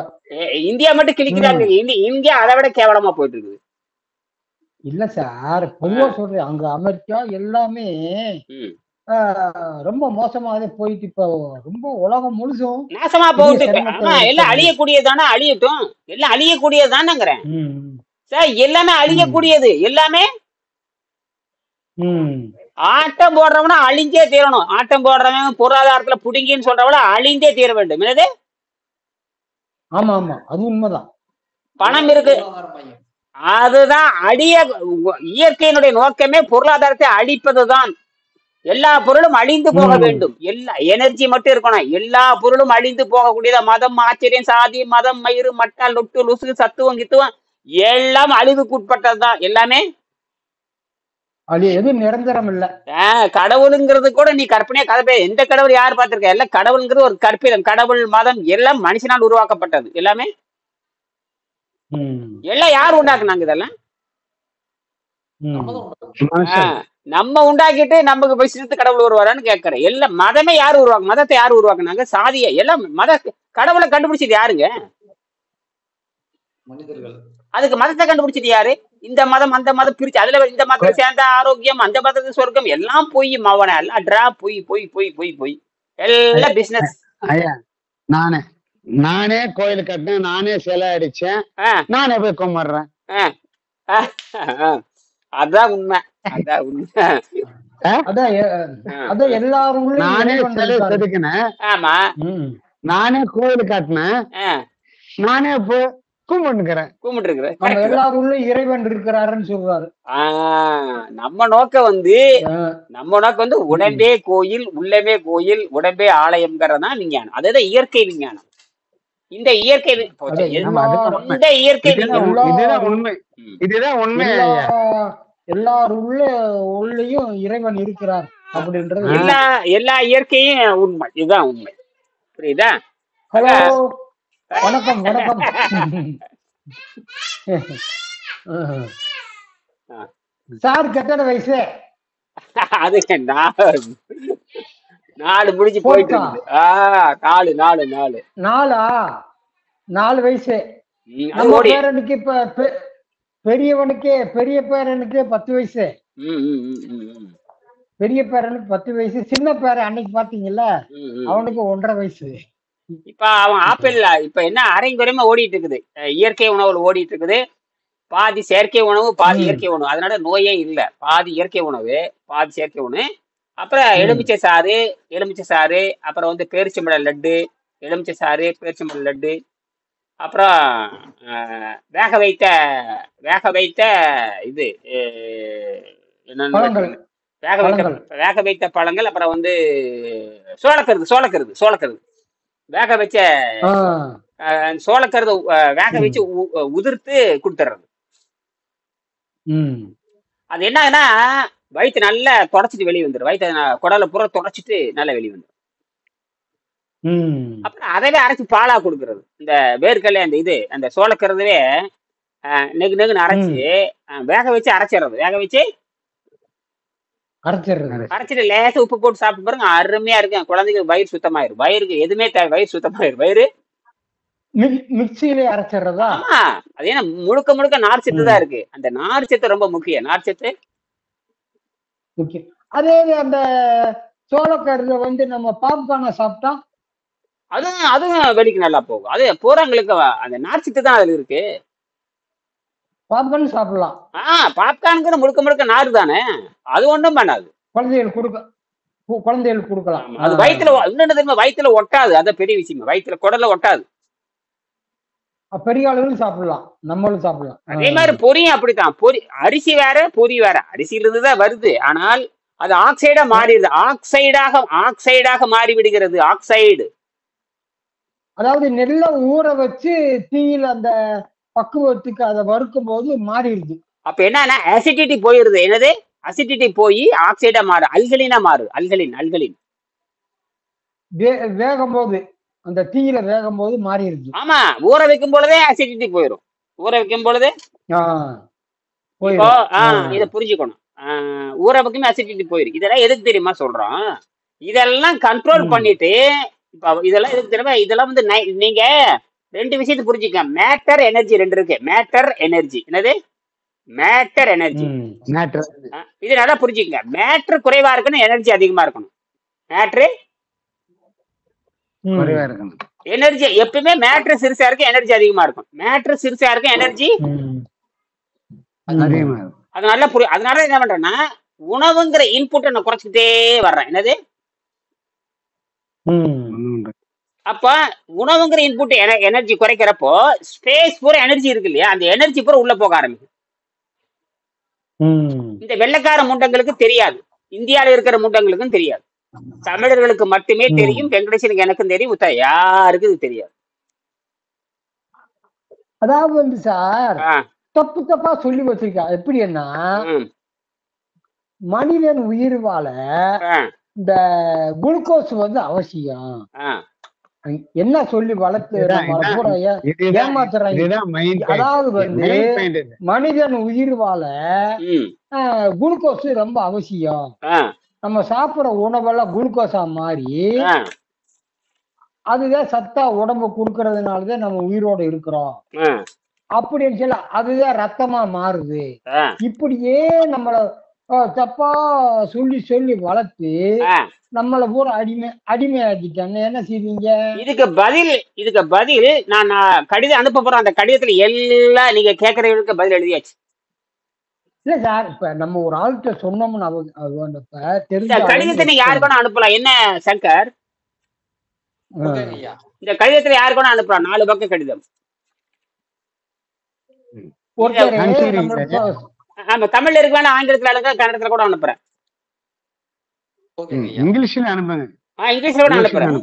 இந்தியா மட்டும் கிழிக்கிறாங்க. இந்தியா அதை விட கேவலமா போயிட்டு இருக்குது. இல்ல சார், பொதுவா சொல்றேன், அங்க அமெரிக்கா எல்லாமே ரொம்ப மோசமாவே போயிட்டு இப்ப ரொம்ப உலகம் முழுசும் நாசமா போகுது. எல்லாம் அழியக்கூடியதானே, அழியட்டும். எல்லாம் அழியக்கூடியதானங்கிறேன் சார். எல்லாமே அழியக்கூடியது. எல்லாமே ஆட்டம் போடுறவனா அழிஞ்சே தீரணும். ஆட்டம் போடுறவன் பொருளாதாரத்துல புடுங்கின்னு சொல்றவள அழிந்தே தீர வேண்டும். என்னது? ஆமா ஆமா, அது உண்மைதான். பணம் இருக்கு, அதுதான் அழிய. இயற்கையினுடைய நோக்கமே பொருளாதாரத்தை அழிப்பதுதான். எல்லா பொருளும் அழிந்து போக வேண்டும். எல்லா எனர்ஜி மட்டும் இருக்கணும். எல்லா பொருளும் அழிந்து போகக்கூடியதா. மதம், ஆச்சரியம், சாதி, மதம், மயிறு, மட்டால், நொட்டு, லுசு, சத்துவம், கித்துவம் எல்லாம் அழிவுக்கு உட்பட்டதுதான். எல்லாமே எது நிரந்தரம் இல்ல. கடவுளுங்கிறது கூட நீ கற்பனையா கதை. எந்த கடவுள் யார் பார்த்திருக்க? எல்லாம் கடவுளுங்கிறது ஒரு கற்பிதம். கடவுள், மதம் எல்லாம் மனுஷனால் உருவாக்கப்பட்டது. எல்லாமே எல்லாம் யார் உண்டாக்குனாங்க? இதெல்லாம் நம்ம உண்டாக்கிட்டு நமக்கு போய் சிரித்து கடவுள் வருவாரான்னு கேட்கறேன். எல்லாம் மதமே யாரு உருவாக்கு? மதத்தை யாரு உருவாக்குனாங்க? சாதியை எல்லாம் கடவுளை கண்டுபிடிச்சது யாருங்க? மனிதர்கள். அதுக்கு மதத்தை கண்டுபிடிச்சது யாரு? இந்த மதம் அந்த மதம் பிரிச்சு அதுல இந்த மதத்தை சேர்ந்த ஆரோக்கியம், அந்த மதத்துக்கு சொர்க்கம் எல்லாம் போய் மவன எல்லாம் டிரா போய் போய் போய் போய் போய் எல்லாம் பிசினஸ். ஐயா, நானே கோயில் கட்டினேன், நானே சிலை அடிச்சேன், நானே போய் கும்பிடுறேன். அதான் உண்மை, அதான் உண்மை. நானே சிலை செதுக்கினேன், ஆமா, நானே கோயில் கட்டினேன், நானே போய் கும்பிட்டுருக்கிறேன். இறைவன் இருக்கிறாருன்னு சொல்றாரு. நம்ம நோக்கம் வந்து உடம்பே கோயில், உள்ளமே கோயில், உடம்பே ஆலயம்ங்கிறதான் விஞ்ஞானம். அதுதான் இயற்கை விஞ்ஞானம். இந்த இயற்கை இதுதான் உண்மை. உள்ளேயும் இறைவன் இருக்கிறார் அப்படின்றது எல்லா இயற்கையும் உண்மை. இதுதான் உண்மை. புரியுதா? ஹலோ, வணக்கம் வணக்கம். சார் கட்டண வயசு அது 4 முடிஞ்சு போயிட்டு இருக்குது. 4 வயசு. நம்ம பேரனுக்கு இப்ப பெரிய பேரனுக்கு 10 வயசு. பெரிய பேரனுக்கு 10 வயசு. சின்ன பேரன் அன்னைக்கு பாத்தீங்கல்ல, அவனுக்கு 1.5 வயசு. இப்ப அவன் ஆப்பிள் இப்ப என்ன அரைங்குறையமா ஓடிட்டு இருக்குது. இயற்கை உணவுல ஓடிட்டு இருக்குது. பாதி செயற்கை உணவு, பாதி இயற்கை உணவு. அதனால நோயே இல்லை. பாதி இயற்கை உணவு, பாதி செயற்கை உணவு. அப்புறம் எலுமிச்சை சாறு, அப்புறம் வந்து பேரிச்சம்பழம் லட்டு, எலுமிச்சை சாறு, பேரிச்சம்பழம் லட்டு, அப்புறம் வேக வைத்த இது என்னன்னு வேக வைத்த பழங்கள், அப்புறம் வந்து சோளக்கருது வேக வச்ச சோளக்கருது வேக வச்சு உதிர்த்து கொடுத்துறது. அது என்னன்னா வயிற்று நல்லா தொடச்சிட்டு வெளியே வந்துடும். வயிற்று குடலை புற தொடச்சிட்டு நல்லா வெளியே வந்துடும். அப்புறம் அதவே அரைச்சி பாலா கொடுக்கறது. இந்த வேர்க்கடலை அந்த சோளக்கருதுவே நெகுன்னு அரைச்சி வேக வச்சு அரைச்சிடுறது. வேக வச்சு அரைச்சிட்டு லேசா உப்பு போட்டு சாப்பிட்டு பாருங்க, அருமையா இருக்கு. குழந்தைக்கு வயிறு சுத்தமாயிரும். வயிறுக்கு எதுவுமே வயிறு சுத்தமாயிரும். வயிறு மிக்சியிலே அரைச்சிடுறதா? ஆமா, அது ஏன்னா முழுக்க நார்ச்சத்து தான் இருக்கு. அந்த நார்ச்சத்து ரொம்ப முக்கியம். நார்ச்சத்து முக்கியம். அதே அந்த சோளக்கருதை வந்து நம்ம பாப்கார்னை சாப்பிட்டா அதுவும் வெளிக்கு நல்லா போகும். அது போறவங்களுக்கு அந்த நார்ச்சத்து தான் அதுல இருக்கு. பாப்கார்ன் சாப்பிடலாம். பாப்கார்னுக்கு முழுக்க நாறு தானே, அது ஒன்றும் பண்ணாது. குழந்தைகளுக்கு கொடுக்கலாம். அது வயிற்றுல இன்னொன்று தெரியுமா, வயிற்றுல ஒட்டாது. அதான் பெரிய விஷயம். வயிற்றுல குடல்ல ஒட்டாது. பெரிய ஆளுகளும் சாப்பிடலாம், நம்மளும் சாப்பிடலாம். அதே மாதிரி பொரியும் அப்படித்தான். அரிசி வேற, பொரி வேற. அரிசியிலிருந்து தான் வருது, ஆனால் அது ஆக்சைடா மாறிடுது. ஆக்சைடாக மாறி விடுகிறது. ஆக்சைடு, அதாவது நெல்லை ஊற வச்சு தீயில அந்த பக்குவத்துக்கு அதை வறுக்கும் போது மாறிடுது. அப்ப என்னன்னா அசிடிட்டி போயிருது. என்னது அசிடிட்டி போய் ஆக்சைடா மாறு, அல்கலினா மாறு. அல்கலின் வேகும் போது அந்த தீயில வேகும் போது மாறிடுது. ஆமா, ஊற வைக்கும் பொழுதே அசிடிட்டி போயிடும். ஊற வைக்கும் பொழுதே இப்போ இதை புரிஞ்சுக்கணும். ஊற வைக்குமே அசிடிட்டி போயிடும். இதெல்லாம் எதுக்கு தெரியுமா சொல்றோம்? இதெல்லாம் கண்ட்ரோல் பண்ணிட்டு இப்போ இதெல்லாம் எதுக்கு தெரியுமா? இதெல்லாம் வந்து நீங்க 2 விஷயத்தை புரிஞ்சுக்க. மேட்டர் எனர்ஜி 2 இருக்கு. மேட்டர் எனர்ஜி என்னது? Matter energy. இது நல்லா புரிஞ்சுக்கங்க. மேட்டர் குறைவா இருக்கணும், எனர்ஜி அதிகமா இருக்கணும். மேட்ரு எனர்ஜி எப்பவுமே மேட்ரு சிறுசா இருக்கு, எனர்ஜி அதிகமா இருக்கும். மேட்ரு சிறுசா இருக்கு, எனர்ஜி அதனால அதனால என்ன பண்றேன்னா உணவுங்கிற இன்புட்டை நான் குறைச்சிக்கிட்டே வர்றேன். என்னது? அப்ப உணவுங்கிற இன்புட் எனர்ஜி குறைக்கிறப்போ ஸ்பேஸ் பூரா எனர்ஜி இருக்கு இல்லையா, அந்த எனர்ஜி பூரா உள்ள போக ஆரம்பிக்கும். இந்த வெள்ளைக்கார முண்டங்களுக்கு தெரியாது, இந்தியாவில இருக்கிற முண்டங்களுக்கும் தெரியாது. தமிழர்களுக்கு மட்டுமே தெரியும். வெங்கடேசனுக்கு எனக்கும் தெரியும், யாருக்கு இது தெரியாது. அதாவது வந்து சார் தப்பு தப்பா சொல்லி வச்சிருக்கா. எப்படின்னா மனிதன் உயிர் வாழ இந்த குளுக்கோஸ் வந்து அவசியம். என்ன சொல்லி வளர்த்து ஏமாத்துறாங்க. அதாவது வந்து மனிதன் உயிர் வாழ குளுக்கோஸ் ரொம்ப அவசியம். நம்ம சாப்பிடுற உணவெல்லாம் குளுக்கோஸா மாறி அதுதான் சத்தா உடம்பு கொடுக்கறதுனாலதான் நம்ம உயிரோட இருக்கிறோம் அப்படின்னு சொல்ல, அதுதான் ரத்தமா மாறுது. இப்படியே நம்மள தப்பா சொல்லி சொல்லி வளர்த்து நம்மள பூரா அடிமையாக்கிட்டாங்க. என்ன செய்வீங்க? இதுக்கு பதில் நான் கடிதம் அனுப்ப போறேன். அந்த கடிதத்துல எல்லாம் நீங்க கேட்கறவங்களுக்கு பதில் எழுதியாச்சு. இல்ல சார், இப்ப நம்ம ஒரு ஆள்கிட்ட சொன்னோம்னு தெரிஞ்ச கடிதத்தை நீங்க யாரு கூட அனுப்பலாம். என்ன சங்கர், இந்த கடிதத்துல யாரு கூட அனுப்பலாம்? 4 பக்கம் கடிதம். ஆமா, தமிழ்ல இருக்கு, வேணா ஆங்கிலத்துல அனுங்க, கன்னடத்துல கூட அனுப்புறேன். இங்கிலீஷ்ல அனுப்புங்க. இங்கிலீஷ்ல கூட அனுப்புறேன்.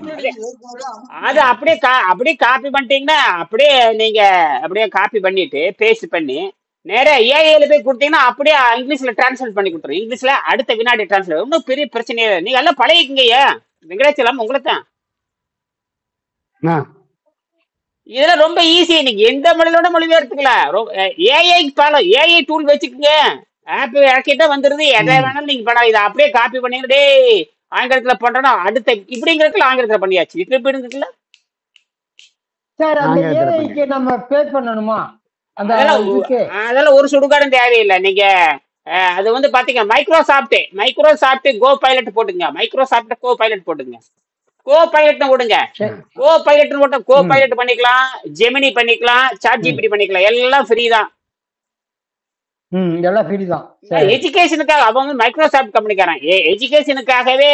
அது அப்படியே காப்பி பண்ணிட்டீங்கன்னா அப்படியே நீங்க அப்படியே காப்பி பண்ணிட்டு பேஸ்ட் பண்ணி நேரா ஏஐல போய் கொடுத்தீங்கன்னா அப்படியே இங்கிலீஷ்ல டிரான்ஸ்லேட் பண்ணி கொடுத்துரும். இங்கிலீஷ்ல அடுத்த வினாடி டிரான்ஸ்லேட். ஒன்றும் பெரிய பிரச்சனையே இல்லை. நீங்க எல்லாம் பழகிக்கீங்க. வெங்கடாச்சலம் உங்களை தான் இதெல்லாம் ரொம்ப ஈஸி. நீங்க எந்த மொழியோட மொழிபெயர்த்துக்கலாம். ஏஐ டூல் வச்சுக்கோங்க. ஆப் இறக்கிட்டா வந்துருது. எதை வேணாலும் நீங்க பண்ணலாம். இதை அப்படியே காப்பி பண்ணீங்க. ஆங்கிலத்துல பண்றோம்னா அடுத்த இப்படிங்கிறதுக்குள்ள ஆங்கிலத்துல பண்ணியாச்சு. இருக்குல்ல சார், அந்த ஏஐக்கு நம்ம பே பண்ணணுமா? அதெல்லாம் ஒரு சுடுகாடும் தேவையில்லை. நீங்க அது வந்து பாத்தீங்க மைக்ரோசாஃப்ட் கோ பைலட் போட்டுங்க. மைக்ரோசாஃப்ட் கோ பைலட் போட்டுங்க. கோ பைலட்னு விடுங்க. கோ பைலட்னு போட்டா கோ பைலட் பண்ணிக்கலாம், ஜெமினி பண்ணிக்கலாம், சாட் ஜிபிடி பண்ணிக்கலாம். எல்லாம் ஃப்ரீ தான். எல்லாம் ஃப்ரீ தான். எஜுகேஷனுக்காக அவன் வந்து மைக்ரோசாஃப்ட் கம்பெனிக்காரன் எஜுகேஷனுக்காகவே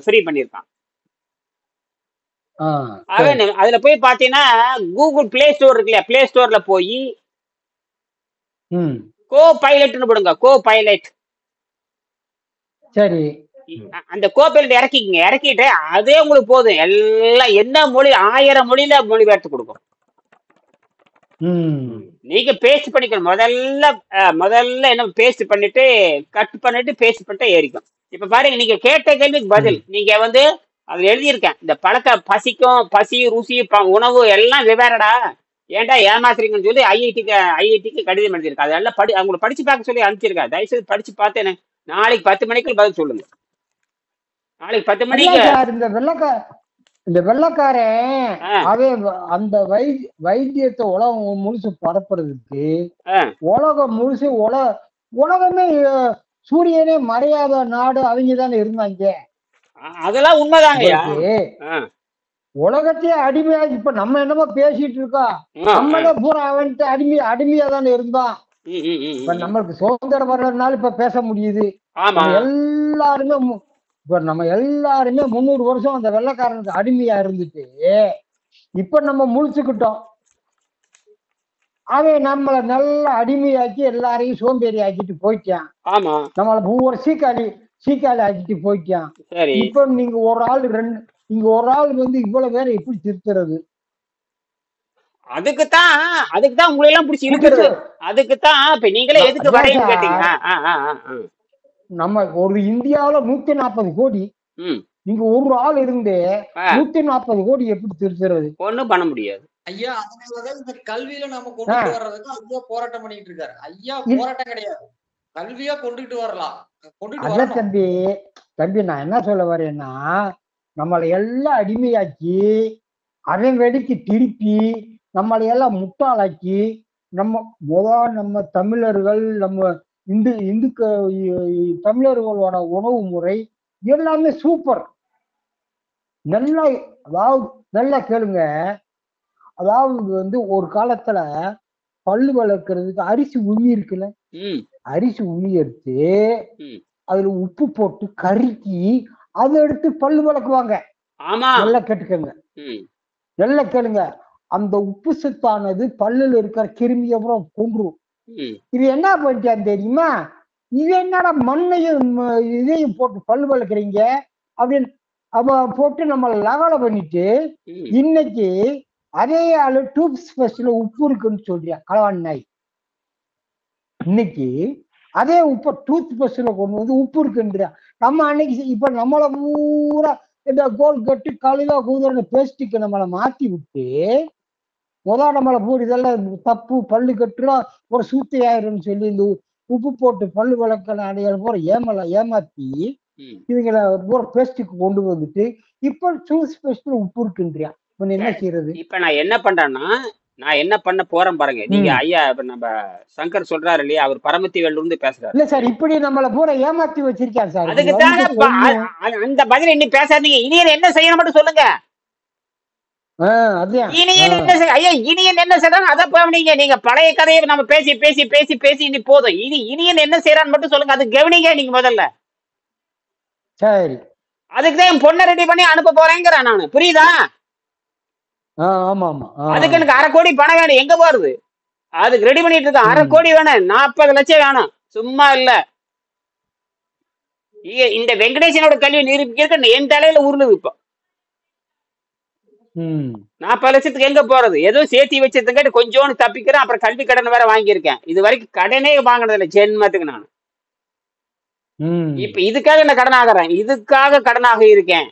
ஃப்ரீ பண்ணிருக்கான். அதுல போய் பாத்தீங்கன்னா கூகுள் பிளே ஸ்டோர் இருக்குல்ல, பிளே ஸ்டோர்ல போய் கோ பைலட்னு போடுங்க. Co pilot. சரி, அந்த கோ பைலட் இறக்கிட்டு அதே உங்களுக்கு போதும். எல்லாம் என்ன மொழி 1000 மொழியில மொழிபெயர்த்து கொடுக்கும். நீங்க பேஸ்ட் பண்ணிக்கணும். முதல்ல என்ன பேஸ்ட் பண்ணிட்டு கட் பண்ணிட்டு பேஸ்ட் பண்ணிட்டு ஏறிக்கும். இப்ப பாருங்க, நீங்க கேட்ட கேள்விக்கு பதில் நீங்க வந்து அதுல எழுதியிருக்கேன். இந்த பசி ருசி உணவு எல்லாம் விவரடா, ஏன்டா ஏமாத்துறீங்கன்னு சொல்லி ஐஐடிக்கு கடிதம் எழுதியிருக்கேன். அதெல்லாம் அவங்களை படிச்சு பார்க்க சொல்லி அனுப்பிச்சிருக்கேன். தயவுசெய்து படிச்சு பார்த்து எனக்கு நாளைக்கு 10 மணிக்கு பதில் சொல்லுங்க. நாளைக்கு 10 மணிக்கு. இந்த வெள்ளக்காரன் அவன் அந்த வைத்தியத்தை உலகம் முழுசு பரப்புறதுக்கு உலகம் முழுசு உலகமே சூரியனே மறையாத நாடு அவங்க தானே இருந்தாங்க. அதெல்லாம் உண்மைதாங்க. உலகத்தையே அடிமையா இப்ப நம்ம என்னமோ பேசிட்டு இருக்கோம். நம்மதான் பூரா அவன்ட்டு அடிமையா தானே இருந்தான். இப்ப நம்மளுக்கு சுதந்திரம் வர்றதுனால இப்ப பேச முடியுது. எல்லாருமே இப்ப நம்ம எல்லாருமே 300 வருஷம் அந்த வெள்ளைக்காரனுக்கு அடிமையா இருந்துட்டு இப்ப நம்ம முழிச்சுக்கிட்டோம். அவன் நம்மளை நல்லா அடிமையாக்கி எல்லாரையும் சோம்பேறி ஆக்கிட்டு போயிட்டான். நம்மள ஒவ்வொரு சீக்காளி ஆக்கிட்டு போயிட்டான். இப்ப நீங்க ஒரு ஆள் வந்து இவ்வளவு பேரை எப்படி திருத்துறது? அதுக்குதான் உங்களை எல்லாம் பிடிச்சி இழுக்கிறது. அதுக்குதான் இப்ப நீங்களே எதுக்கு வரீங்கன்னு கேட்டீங்க. நம்ம ஒரு இந்தியாவில 140 கோடி, நீங்க ஒரு ஆள் இருந்து 140 கோடி எப்படி திருத்துறது? ஒண்ணும் பண்ண முடியாது ஐயா. அதனாலதான் இந்த கல்வியில நம்ம கொண்டுட்டு வர்றதுக்கு ஐயா போராட்டம் பண்ணிட்டு இருக்காரு. ஐயா போராட்டம் கிடையாது, கல்வியா கொண்டுட்டு வரலாம். அதான் தம்பி நான் என்ன சொல்ல வரேன்னா, நம்மளை எல்லாம் அடிமையாக்கி அவன் வெடிக்கு திருப்பி நம்மளை எல்லாம் முட்டாளாக்கி நம்ம தமிழர்கள், நம்ம தமிழர்களோட உணவு முறை எல்லாமே சூப்பர். நல்லா கேளுங்க. அதாவது ஒரு காலத்துல பல்லு வளர்க்கறதுக்கு அரிசி உமி இருக்குல்ல, அரிசி உமி எடுத்து அதுல உப்பு போட்டு கருக்கி அதை எடுத்து பல்லு வளர்க்குவாங்க. நல்லா கேட்டுக்கங்க, நல்லா கேளுங்க. அந்த உப்பு சத்தானது பல்லுல இருக்கிற கிருமி அப்புறம் கொன்றும். இது என்ன பண்ணிட்டான்னு தெரியுமா? இது என்னடா மண்ணையும் இதையும் போட்டு பல்லு வளர்க்குறீங்க அப்படின்னு போட்டு நம்ம லகலை பண்ணிட்டு, இன்னைக்கு அதே ஆளு டூத் பேஸ்ட்ல உப்பு இருக்குன்னு சொல்றியா களவாணி நாய். இன்னைக்கு அதே உப்பு டூத் பேஸ்ட்ல கொண்டு வந்து உப்பு இருக்குன்றியா. நம்ம அன்னைக்கு இப்ப நம்மளை பூரா இந்த கோல் கட்டு காலையில கூதுற பேஸ்டிக்கு நம்மளை மாத்தி விட்டு நம்மளை பூ இதெல்லாம் தப்பு, பல்லு கட்டுறா ஒரு சூத்தி ஆயிரும்னு சொல்லி இந்த உப்பு போட்டு பல்லு வளர்க்க அடையாளம் போற ஏமாத்தி இவங்களை ஒரு பேஸ்டிக்கு கொண்டு வந்துட்டு இப்ப டூத் பேஸ்ட்ல உப்பு இருக்குன்றியா. என்ன செய்யறது? இப்ப நான் என்ன பண்றேன்னா, நான் என்ன பண்ண போறேன் பாருங்க. நீங்க ஐயா இப்ப நம்ம சங்கர் சொல்றாரு இல்லையா, அவர் பரமத்தி வேலூர்ல இருந்து பேசுறாரு. இல்ல சார், இப்படி நம்மள பூரா ஏமாத்தி வச்சிருக்காரு சார். அதுக்கு அந்த பதில் இன்னும் பேசாதீங்க. இனியன் என்ன செய்யணும் மட்டும் சொல்லுங்க. இனியன் என்ன செய்ய ஐயா, இனியன் என்ன செய்யறாங்க அதை கவனிங்க. நீங்க பழைய கதையை நம்ம பேசி பேசி பேசி பேசி இனி போதும். இனியன் என்ன செய்யறான்னு மட்டும் சொல்லுங்க, அது கவனிங்க நீங்க முதல்ல. சரி, அதுக்குதான் என் பொண்ணை ரெடி பண்ணி அனுப்ப போறேங்கிறேன் நானு, புரியுதா? அதுக்கு எனக்கு 1/2 கோடி பணம் வேணும். எங்க போறது? அதுக்கு ரெடி பண்ணிட்டு இருக்கேன். 1/2 கோடி வேணும், 40 லட்சம் வேணும், சும்மா இல்ல. இந்த வெங்கடேசனோட கல்வி நிரூபிக்க என் தலையில உருளுது. இப்போ 40 லட்சத்துக்கு எங்க போறது? ஏதோ சேர்த்தி வச்சதுங்க கொஞ்சோன்னு தப்பிக்கிறேன். அப்புறம் கல்வி கடன் வேற வாங்கியிருக்கேன். இது வரைக்கும் கடனே வாங்கினது இல்லை ஜென்மத்துக்கு நான். இப்ப இதுக்காக என்ன கடன் ஆகிறேன், இதுக்காக கடனாக இருக்கேன்.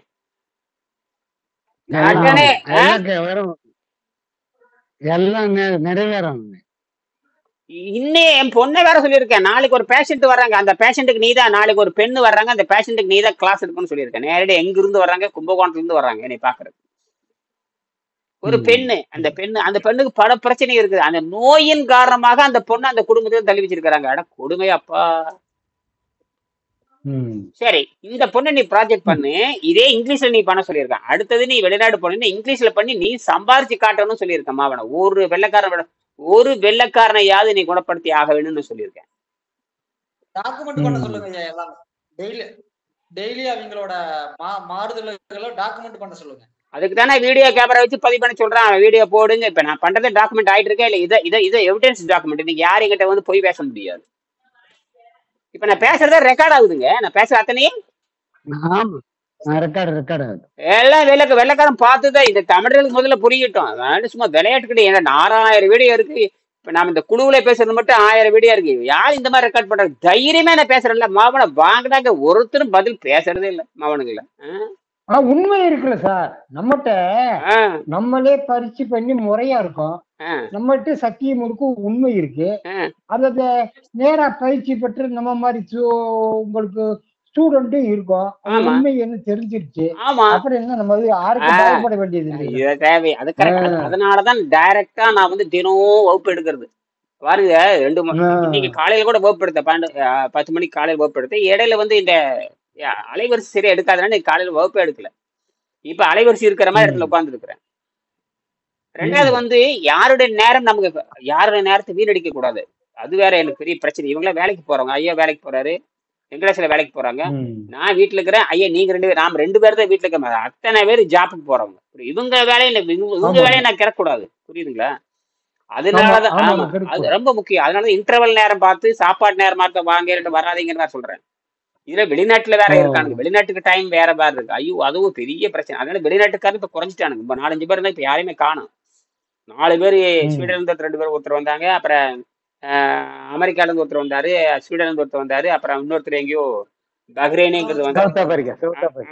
இன்னும் என் பொண்ணை வேற சொல்லியிருக்கேன், நாளைக்கு ஒரு பேஷண்ட் வர்றாங்க, அந்த பேஷண்ட்டுக்கு நீதான், நாளைக்கு ஒரு பெண்ணு வர்றாங்க, அந்த பேஷண்ட்டுக்கு நீதான் கிளாஸ் எடுக்கணும்னு சொல்லியிருக்கேன். நேரடியாக எங்க இருந்து வர்றாங்க, கும்பகோணத்துல இருந்து வர்றாங்க என்னை பாக்குறது. ஒரு பெண்ணு, அந்த பெண்ணுக்கு பல பிரச்சனை இருக்குது. அந்த நோயின் காரணமாக அந்த பொண்ணு அந்த குடும்பத்தில் தள்ளி வச்சிருக்காங்க. அட கொடுமையாப்பா. சரி, இந்த பொண்ணு நீ ப்ராஜெக்ட் பண்ணு, இதே இங்கிலீஷ்ல நீ பண்ண சொல்லியிருக்கான். அடுத்தது நீ வெளிநாடு போன இங்கிலீஷ்ல பண்ணி நீ சம்பாரிச்சு காட்டணும்னு சொல்லியிருக்கேன். மாவன ஒரு வெள்ளக்காரனையாவது நீ குணப்படுத்தி ஆக வேணும்னு சொல்லியிருக்கேன். டாக்குமெண்ட் பண்ண சொல்லுங்க எல்லாமே. டெய்லி அவங்களோட மாறுதல்களை டாக்குமெண்ட் பண்ண சொல்லுங்க. அதுக்கு தானே வீடியோ கேமரா வச்சு பதிவு பண்ண சொல்றான். வீடியோ போடுங்க. இப்ப நான் பண்றது டாக்குமெண்ட் ஆயிட்டு இருக்கேன் இல்ல, இதை எவிடன்ஸ் டாக்குமெண்ட். நீங்க யாரும் என்கிட்ட வந்து போய் பேச முடியாது. இப்ப நான் பேசுறதே ரெக்கார்ட் ஆகுதுங்க. நான் பேசுற அத்தனையும் எல்லாம் வெள்ளக்காரன் பார்த்துதான். இந்த தமிழர்களுக்கு முதல்ல புரியட்டும். சும்மா விளையாட்டு கிடையாது. 6000 வீடியோ இருக்கு. இப்ப நாம இந்த குழுவுல பேசுறது மட்டும் 1000 வீடியோ இருக்கு. யார் இந்த மாதிரி ரெக்கார்ட் பண்றாங்க? தைரியமா நான் பேசுறேன்ல மாவன வாங்கினாங்க. ஒருத்தரும் பதில் பேசுறதே இல்லை மாவனுக்குல. உண்மை இருக்குல்ல சார், நம்மகிட்ட நம்மளே பரிச்சு பண்ணி முறையா இருக்கும். நம்மகிட்ட சத்தியம் இருக்கும், உண்மை இருக்கு. அத நேரா பயிற்சி பெற்று நம்ம மாதிரி உங்களுக்கு ஸ்டூடெண்ட்டும் இருக்கும். உண்மை என்ன தெரிஞ்சிருச்சு. அப்புறம் என்ன நம்ம யாருக்கும் பயப்பட வேண்டியது இல்லை. தேவை அது கரெக்ட். அதனாலதான் டைரக்டா நான் வந்து தினம் வகுப்பு எடுக்கிறது. பாருங்க, 2 இன்னைக்கு காலையில கூட வகுப்பு எடுத்தேன். 10 மணிக்கு காலையில வகுப்பு எடுத்தேன். இடையில வந்து இந்த அலைவரிசை சரியா எடுக்காதனால காலையில வகுப்பே எடுக்கல. இப்ப அலைவரிசை இருக்கிற மாதிரி இடத்துல உட்கார்ந்து இருக்கிறேன். 2வது வந்து யாருடைய நேரம் நமக்கு யாருடைய நேரத்தை வீணடிக்க கூடாது. அது வேற எனக்கு பெரிய பிரச்சனை. இவங்களாம் வேலைக்கு போறவங்க. ஐயா வேலைக்கு போறாரு, வெங்கடேஸ்வர வேலைக்கு போறாங்க, நான் வீட்டுல இருக்கிறேன். ஐயா நீங்க 2 பேர், நாம 2 பேர் தான் வீட்டுல இருக்க. அத்தனை பேர் ஜாப்புக்கு போறவங்க. இவங்க வேலையில இவங்க வேலையை நான் கிடக்கூடாது, புரியுதுங்களா? அதனாலதான் அது ரொம்ப முக்கியம். அதனாலதான் இன்டர்வல் நேரம் பார்த்து சாப்பாடு நேரம் பார்த்து வாங்க வராதிங்கன்னு நான் சொல்றேன். இதுல வெளிநாட்டுல வேற இருக்கானுங்க. வெளிநாட்டுக்கு டைம் வேற வேற இருக்கு. ஐயோ அதுவும் பெரிய பிரச்சனை. அதனால வெளிநாட்டுக்காரங்க இப்ப குறைஞ்சிட்டானுங்க. இப்ப 4-5 பேர் இருந்தா இப்ப யாரையுமே காணும். 4 பேர் ஸ்வீடன்ல இருந்து 2 பேர் ஒருத்தர் வந்தாங்க. அப்புறம் அமெரிக்கால இருந்து ஒருத்தர் வந்தாரு, ஸ்வீடன்ல இருந்து ஒருத்தர் வந்தாரு, அப்புறம் இன்னொருத்தர் எங்கேயோ பஹ்ரைனுங்கிறது வந்தாரு.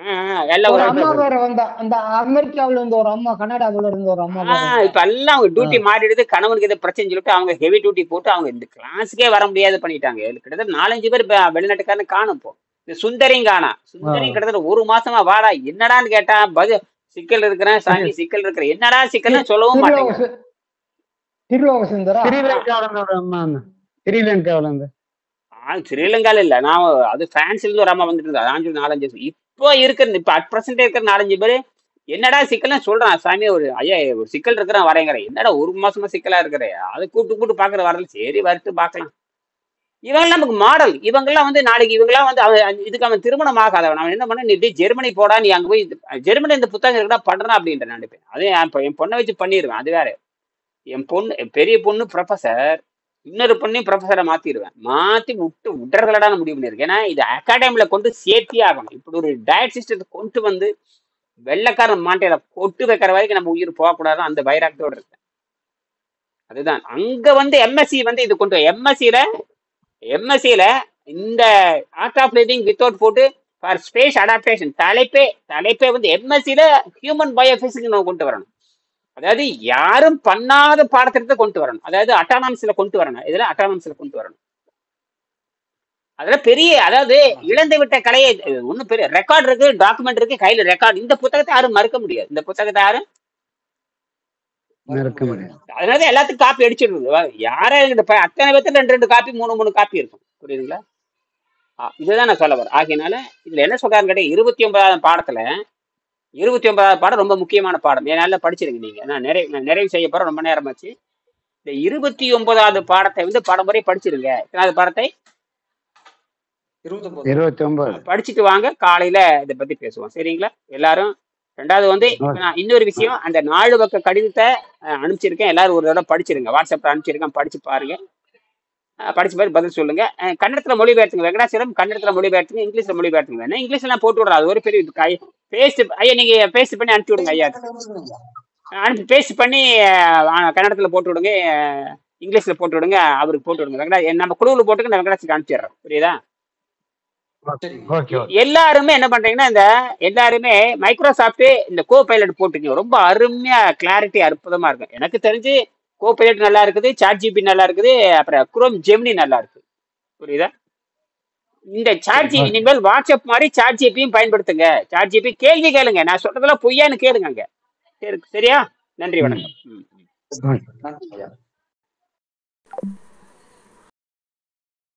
எல்லாம் ஒரு ஒரு அம்மா வேற வந்தா, அந்த அமெரிக்காவுல இருந்து ஒரு அம்மா, கனடாவுல இருந்து ஒரு அம்மா வேற வந்தா. இப்ப எல்லாம் அவங்க டியூட்டி மாறிடுது. கணவனுக்கு எது பிரச்சனை சொல்லிட்டு அவங்க ஹெவி டியூட்டி போட்டு அவங்க இந்த கிளாஸுக்கே வர முடியாது பண்ணிட்டாங்க. கிட்டத்தட்ட 4-5 பேர் வெளிநாட்டுக்காரனு காணும். இப்போ இந்த சுந்தரியும் காணா. சுந்தரியும் கிட்டத்தட்ட 1 மாசமா வாடா என்னடான்னு கேட்டா சிக்கல் இருக்கிறேன் சாமி, சிக்கல் இருக்கிற என்னடா சிக்கல்னு சொல்லவும் மாட்டேங்க. திருலோக சுந்தரா ஸ்ரீலங்காவில இருந்து ஸ்ரீலங்கால இல்ல, நான் அது பிரான்ஸ்ல இருந்து ஒரு அம்மா வந்துட்டு இருந்தா 4-5 இப்போ இருக்கிற இப்ப அட் பிரசன்ட் இருக்கிற 4-5 பேரு என்னடா சிக்கல்னு சொல்றான் சாமி. ஒரு ஐயா ஒரு சிக்கல் இருக்கிறான் வரேங்கிறேன். என்னடா 1 மாசமா சிக்கலா இருக்கிற அதை கூப்பிட்டு பாக்குற வரல. சரி வரட்டு பாக்கலாம். இவங்க நமக்கு மாடல். இவங்கெல்லாம் வந்து நாளைக்கு இவங்கெல்லாம் வந்து இதுக்கு அவன் திருமணம் ஆகாதவன். அவன் என்ன பண்ண, நீ ஜெர்மனி போடா, நீ அங்க போய் ஜெர்மனி இந்த புத்தகம் இருக்கா பண்றான் அப்படின்ற நான் நினைப்பேன். அது என் பொண்ணை வச்சு பண்ணிடுவேன். அது வேற. என் பொண்ணு பெரிய பொண்ணு ப்ரொஃபசர், இன்னொரு பொண்ணையும் ப்ரொஃபஸரை மாத்திடுவேன். மாத்தி விட்டுறதுலடான முடிவு பண்ணிருக்கேன். ஏன்னா இது அகாடமில கொண்டு சேர்த்தியே ஆகணும். இப்படி ஒரு டயட் சிஸ்டத்தை கொண்டு வந்து வெள்ளைக்காரன் மாட்டையில கொட்டு வைக்கிற வரைக்கும் நம்ம உயிர் போகக்கூடாது. அந்த வைராக்டோடு இருக்கேன். அதுதான் அங்க வந்து எம்எஸ்சி வந்து இது கொண்டு எம்எஸ்சியில இந்த art of living without food for space adaptation தலைப்பே வந்து எம்எஸ்சியில ஹியூமன் பயோபிசிக்ஸ் நம்ம கொண்டு வரணும். அதாவது யாரும் பண்ணாத பாடத்திட்டத்தை கொண்டு வரணும். அதாவது அட்டானமஸ்ல கொண்டு வரணும். இதுல அட்டானமஸ்ல கொண்டு வரணும். அதுல பெரிய, அதாவது இழந்து விட்ட கலையை ஒன்னும் பெரிய ரெக்கார்ட் இருக்கு, டாக்குமெண்ட் இருக்கு, கையில ரெக்கார்டு. இந்த புத்தகத்தை யாரும் மறுக்க முடியாது. இந்த புத்தகத்தை யாரும் மறுக்க முடியாது. அதனால எல்லாத்துக்கும் காப்பி அடிச்சிடுறது. யாரும் அத்தனை பேர்த்துல 2 காப்பி 3 காப்பி இருக்கும். புரியுதுங்களா? இதுதான் நான் சொல்ல வரேன். ஆகையினால இதுல என்ன சொல்றாருன்னு கேட்டா 29வது பாடத்துல 29வது பாடம் ரொம்ப முக்கியமான பாடம். என்னால படிச்சிருங்க நீங்க. நான் நிறைவு செய்ய போறேன். ரொம்ப நேரமாச்சு. இந்த 29வது பாடத்தை வந்து படமுறை படிச்சிருங்க. எத்தனாவது பாடத்தை? 29 படிச்சுட்டு வாங்க. காலையில இதை பத்தி பேசுவோம். சரிங்களா எல்லாரும்? 2வது வந்து நான் இன்னொரு விஷயம், அந்த 4 பக்க கடிதத்தை அனுப்பிச்சிருக்கேன். எல்லாரும் ஒரு தடவை படிச்சிருங்க. வாட்ஸ்அப்ல அனுப்பிச்சிருக்கேன். படிச்சு பாருங்க. படிச்சு பாரு, பதில் சொல்லுங்க. கன்னடத்துல மொழிபெயர்த்துங்க. வெங்கடாச்சலம் கன்னடத்துல மொழிபெயர்த்துங்க, இங்கிலீஷ்ல மொழிபெயர்த்துங்க. வேணா இங்கிலீஷ்ல நான் போட்டு விடுறேன். அது ஒரு பெரிய பேஸ்ட் ஐயா, நீங்க பேஸ்ட் பண்ணி அனுப்பிச்சு விடுங்க ஐயா. பேஸ்ட் பண்ணி கன்னடத்துல போட்டு விடுங்க, இங்கிலீஷ்ல போட்டு விடுங்க, அவருக்கு போட்டு விடுங்க. நம்ம குழுவில் போட்டுக்கு நான் வெங்கடாச்சலுக்கு அனுப்பிச்சிடுறேன். புரியுதா? எல்லாருமே என்ன பண்றீங்கன்னா, எல்லாருமே மைக்ரோசாஃப்ட் இந்த கோ பைலட் போட்டுக்கீங்க. ரொம்ப அருமையா கிளாரிட்டி அற்புதமா இருக்கும். எனக்கு தெரிஞ்சு கோ பைலட் நல்லா இருக்குது, சாட் ஜிபி நல்லா இருக்குது, அப்புறம் குரோம் ஜெமினி நல்லா இருக்கு. புரியுதா? இந்த சாட் ஜிபி இனிமேல் வாட்ஸ்அப் மாதிரி சாட் ஜிபியும் பயன்படுத்துங்க. சாட் ஜிபி கேள்வி கேளுங்க. நான் சொல்றதெல்லாம் பொய்யான்னு கேளுங்க. சரியா? நன்றி, வணக்கம்.